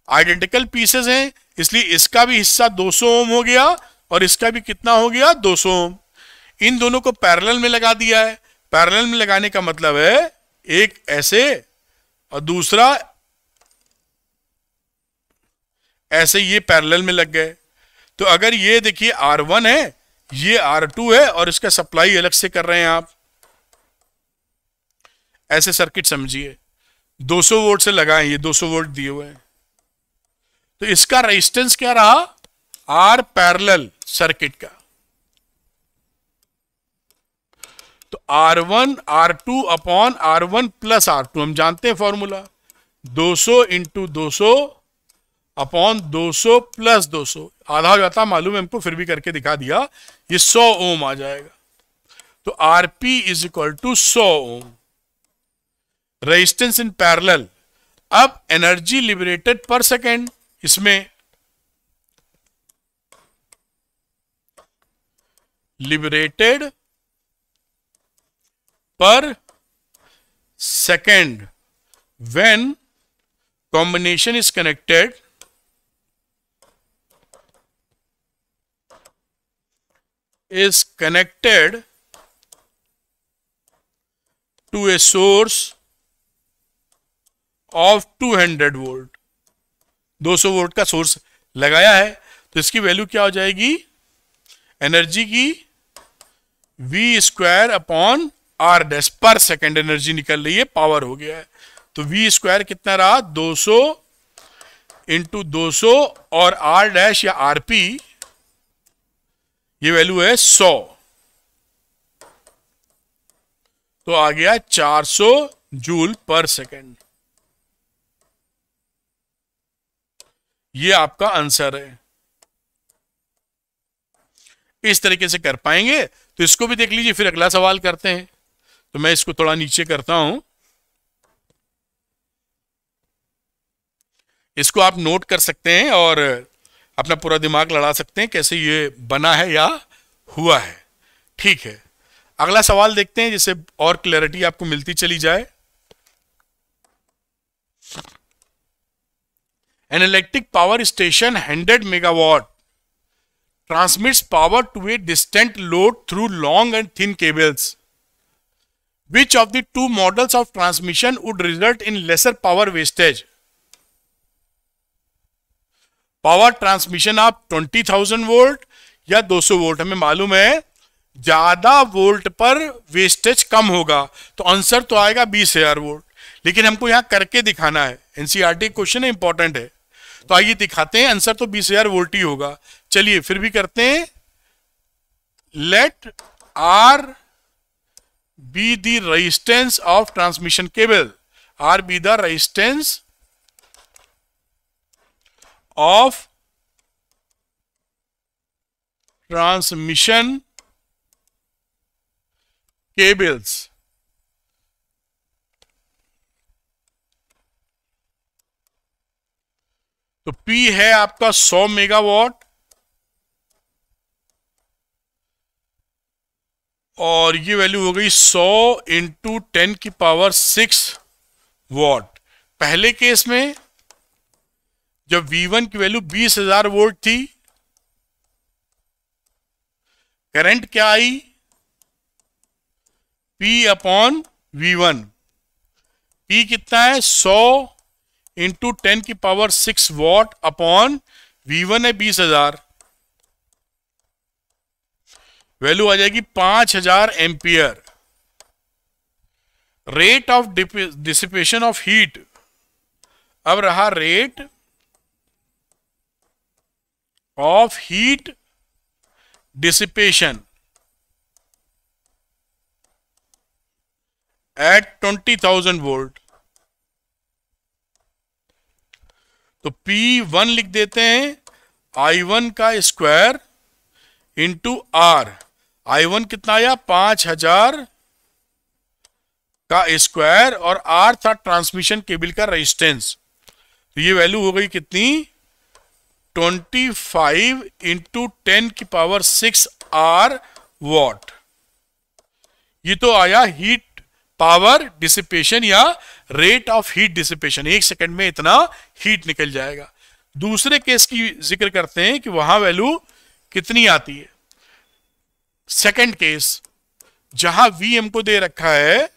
आइडेंटिकल पीसेस हैं, इसलिए इसका भी हिस्सा 200 ओम हो गया और इसका भी कितना हो गया? 200 ओम। इन दोनों को पैरेलल में लगा दिया है। पैरेलल में लगाने का मतलब है एक ऐसे और दूसरा ऐसे, ये पैरेलल में लग गए। तो अगर ये देखिए R1 है, ये R2 है और इसका सप्लाई अलग से कर रहे हैं आप, ऐसे सर्किट समझिए। 200 वोल्ट से लगाएं, ये 200 वोल्ट दिए हुए हैं। तो इसका रेजिस्टेंस क्या रहा? R पैरेलल सर्किट का। तो R1 R2/R1 + R2 हम जानते हैं फॉर्मूला। 200 × 200/200 + 200, आधा हो जाता मालूम है हमको, फिर भी करके दिखा दिया। ये 100 ओम आ जाएगा। तो Rp = 100 ohm. Resistance in parallel. अब एनर्जी लिबरेटेड पर सेकेंड, इसमें liberated per second when combination is connected to a source of 200 volt, 200 volt का सोर्स लगाया है, तो इसकी वैल्यू क्या हो जाएगी, एनर्जी की v square upon R dash, per second energy निकल रही है, पावर हो गया है। तो v स्क्वायर कितना रहा, 200 इंटू 200 और आर डैश या आरपी, ये वैल्यू है 100, तो आ गया 400 जूल पर सेकेंड। ये आपका आंसर है। इस तरीके से कर पाएंगे तो इसको भी देख लीजिए, फिर अगला सवाल करते हैं। तो मैं इसको थोड़ा नीचे करता हूं, इसको आप नोट कर सकते हैं और अपना पूरा दिमाग लड़ा सकते हैं कैसे ये बना है या हुआ है। ठीक है, अगला सवाल देखते हैं जिससे और क्लैरिटी आपको मिलती चली जाए। An electric power station 100 megawatt transmits power to a distant load through long and thin cables. Which of the two models of transmission would result in lesser power wastage? Power transmission आप 20,000 वोल्ट या 200 वोल्ट, हमें मालूम है ज्यादा वोल्ट पर वेस्टेज कम होगा, तो आंसर तो आएगा 20,000 वोल्ट, लेकिन हमको यहां करके दिखाना है, एनसीईआरटी क्वेश्चन है, इंपॉर्टेंट है। तो आइए दिखाते हैं, आंसर तो 20,000 वोल्ट ही होगा। चलिए फिर भी करते हैं। Let R be the resistance of transmission cable, R be the resistance of transmission cables. तो P है आपका 100 मेगावाट और ये वैल्यू हो गई 100 इंटू 10 की पावर 6 वॉट। पहले केस में जब V1 की वैल्यू 20,000 वोल्ट थी, करंट क्या आई, P अपॉन V1। P कितना है, 100 इंटू 10 की पावर 6 वॉट अपॉन V1 है 20,000, वैल्यू आ जाएगी 5,000 ampere. Rate of dissipation of heat, अब रहा rate of heat dissipation at 20,000 volt. तो P1 लिख देते हैं I1 का स्क्वायर इंटू R। I1 कितना आया, 5,000 का स्क्वायर और R था ट्रांसमिशन केबल का रेजिस्टेंस। तो ये वैल्यू हो गई कितनी, 25 इंटू 10 की पावर 6 R वॉट। ये तो आया हीट पावर डिसिपेशन या rate of heat dissipation, 1 second में इतना हीट निकल जाएगा। दूसरे केस की जिक्र करते हैं कि वहां वैल्यू कितनी आती है। सेकंड केस जहां V हमको दे रखा है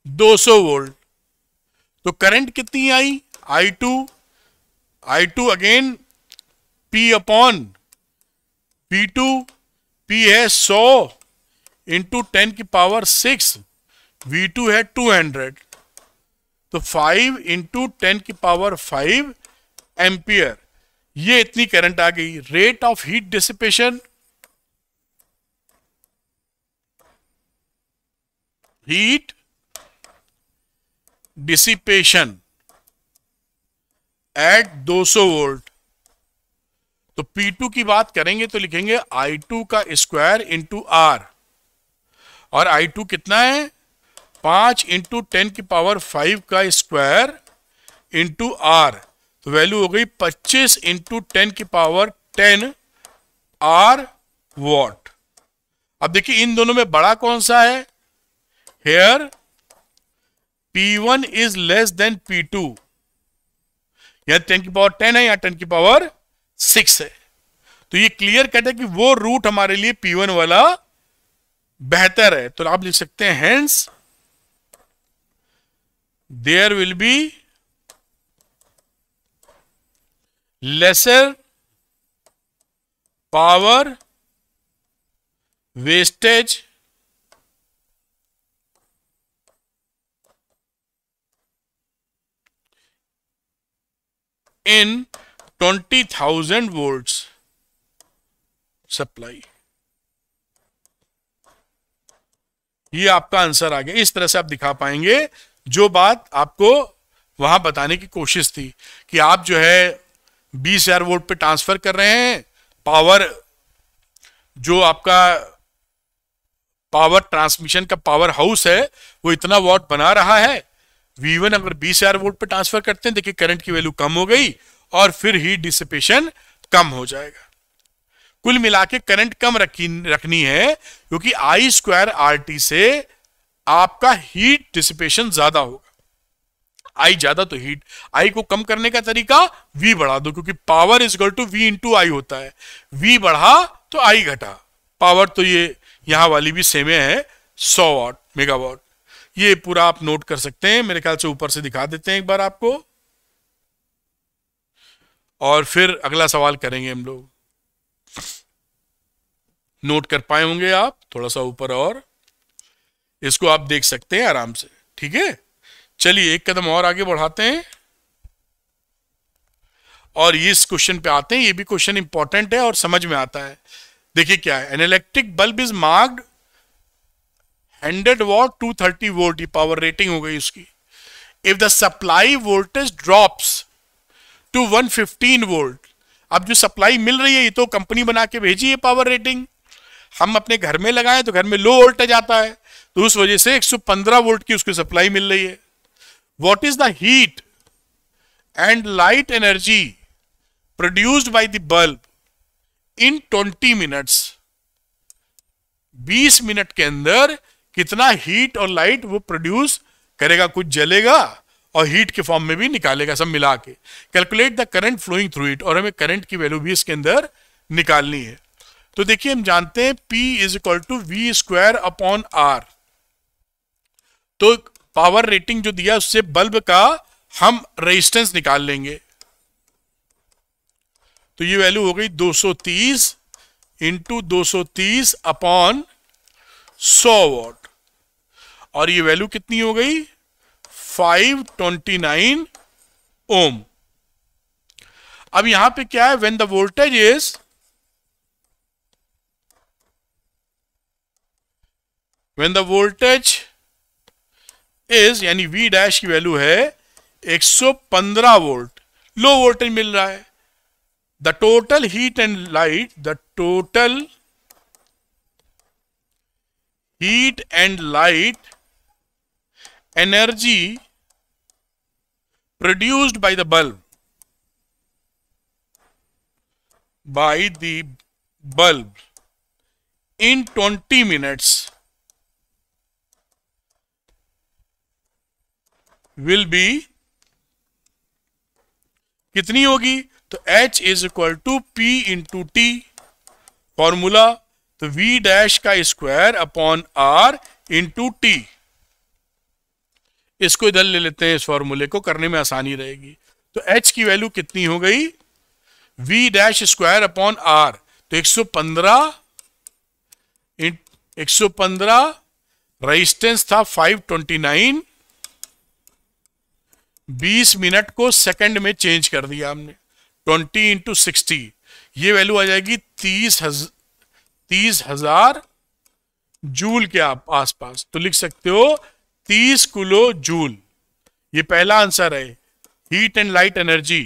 200 वोल्ट, तो करंट कितनी आई, I2 again P upon V2। P है 100 इंटू 10 की पावर 6, V2 है 200, तो 5 इंटू 10 की पावर 5 एम्पियर। ये इतनी करंट आ गई। Rate of heat dissipation, heat dissipation at 200 volt. तो P2 की बात करेंगे तो लिखेंगे I2 का स्क्वायर इंटू R, और I2 कितना है, 5 इंटू 10 की पावर 5 का स्क्वायर इंटू R। तो वैल्यू हो गई 25 इंटू 10 की पावर 10 R वॉट। अब देखिए इन दोनों में बड़ा कौन सा है, hair P1 is less than P2, या 10 की पावर 10 है या 10 की पावर 6 है। तो ये क्लियर कट है कि वो रूट हमारे लिए P1 वाला बेहतर है। तो आप लिख सकते हैं hence there will be lesser power wastage in 20,000 volts supply. ये आपका आंसर आ गया। इस तरह से आप दिखा पाएंगे जो बात आपको वहां बताने की कोशिश थी कि आप जो है 20,000 वोल्ट पे ट्रांसफर कर रहे हैं, पावर जो आपका पावर ट्रांसमिशन का पावर हाउस है वो इतना वॉट बना रहा है। V1 अगर 20,000 वोल्ट पे ट्रांसफर करते हैं, देखिए करंट की वैल्यू कम हो गई और फिर हीट डिसिपेशन कम हो जाएगा। कुल मिला के करंट कम रखनी है क्योंकि I स्क्वायर RT से आपका हीट डिसिपेशन ज्यादा होगा। I ज्यादा तो हीट, I को कम करने का तरीका V बढ़ा दो, क्योंकि power is equal to V into I होता है। V बढ़ा तो I घटा। पावर तो ये यहां वाली भी सेम है 100 वाट मेगावाट। ये पूरा आप नोट कर सकते हैं। मेरे ख्याल से ऊपर से दिखा देते हैं एक बार आपको, और फिर अगला सवाल करेंगे हम लोग। नोट कर पाए होंगे आप, थोड़ा सा ऊपर और इसको आप देख सकते हैं आराम से। ठीक है, चलिए एक कदम और आगे बढ़ाते हैं और ये इस क्वेश्चन पे आते हैं। ये भी क्वेश्चन इंपॉर्टेंट है और समझ में आता है। देखिए क्या है, an electric bulb is marked 100 watt 230 volt, ये पावर रेटिंग हो गई उसकी। If the supply voltage drops to 115 volt, अब जो सप्लाई मिल रही है ये तो कंपनी बना के भेजी है पावर रेटिंग, हम अपने घर में लगाए तो घर में लो वोल्टेज आता है, तो उस वजह से 115 वोल्ट की उसकी सप्लाई मिल रही है। What is the heat and light energy produced by the bulb in 20 minutes, 20 minute के अंदर कितना हीट और लाइट वो प्रोड्यूस करेगा, कुछ जलेगा और हीट के फॉर्म में भी निकालेगा, सब मिला के। Calculate the current flowing through it, और हमें करंट की वैल्यू भी इसके अंदर निकालनी है। तो देखिए हम जानते हैं P is equal to V square upon R। तो पावर रेटिंग जो दिया उससे बल्ब का हम रेजिस्टेंस निकाल लेंगे। तो ये वैल्यू हो गई 230 इंटू 230 अपॉन 100 वॉट, और ये वैल्यू कितनी हो गई 529 ओम। अब यहां पे क्या है, व्हेन द वोल्टेज इज यानी V डैश की वैल्यू है 115 वोल्ट, लो वोल्टेज मिल रहा है। The total heat and light energy produced by the bulb in 20 minutes will be कितनी होगी, तो H is equal to P into T formula, तो V डैश का square upon R into T। इसको इधर ले लेते हैं, इस फॉर्मूले को करने में आसानी रहेगी। तो H की वैल्यू कितनी हो गई, V dash square upon R, तो 115 रेजिस्टेंस था 529, 20 मिनट को सेकंड में चेंज कर दिया हमने, 20 इंटू 60, ये वैल्यू आ जाएगी 30,000 जूल के आसपास। तो लिख सकते हो 30 किलो जूल। ये पहला आंसर है, heat and light energy.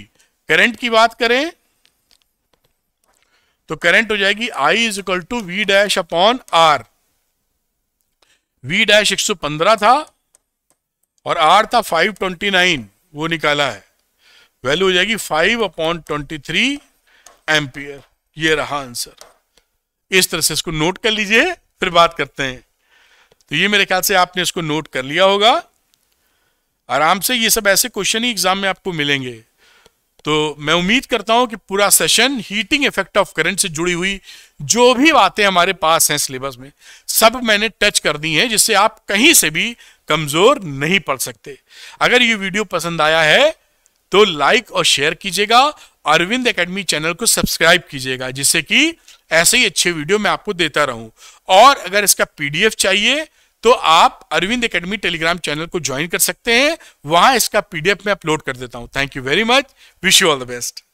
Current की बात करें तो करंट हो जाएगी I is equal to V dash upon R। V dash 115 था और R था 529, वो निकाला है, वैल्यू हो जाएगी 5/23 एम्पियर। ये रहा आंसर। इस तरह से इसको नोट कर लीजिए, फिर बात करते हैं। तो ये मेरे ख्याल से आपने इसको नोट कर लिया होगा आराम से। ये सब ऐसे क्वेश्चन ही एग्जाम में आपको मिलेंगे। तो मैं उम्मीद करता हूं कि पूरा session heating effect of current से जुड़ी हुई जो भी बातें हमारे पास हैं सिलेबस में, सब मैंने टच कर दी हैं, जिससे आप कहीं से भी कमजोर नहीं पड़ सकते। अगर ये वीडियो पसंद आया है तो लाइक और शेयर कीजिएगा, अरविंद एकेडमी चैनल को सब्सक्राइब कीजिएगा, जिससे कि ऐसे ही अच्छे वीडियो मैं आपको देता रहूं। और अगर इसका पीडीएफ चाहिए तो आप अरविंद एकेडमी टेलीग्राम चैनल को ज्वाइन कर सकते हैं, वहां इसका पीडीएफ मैं अपलोड कर देता हूं। Thank you very much, wish you all the best.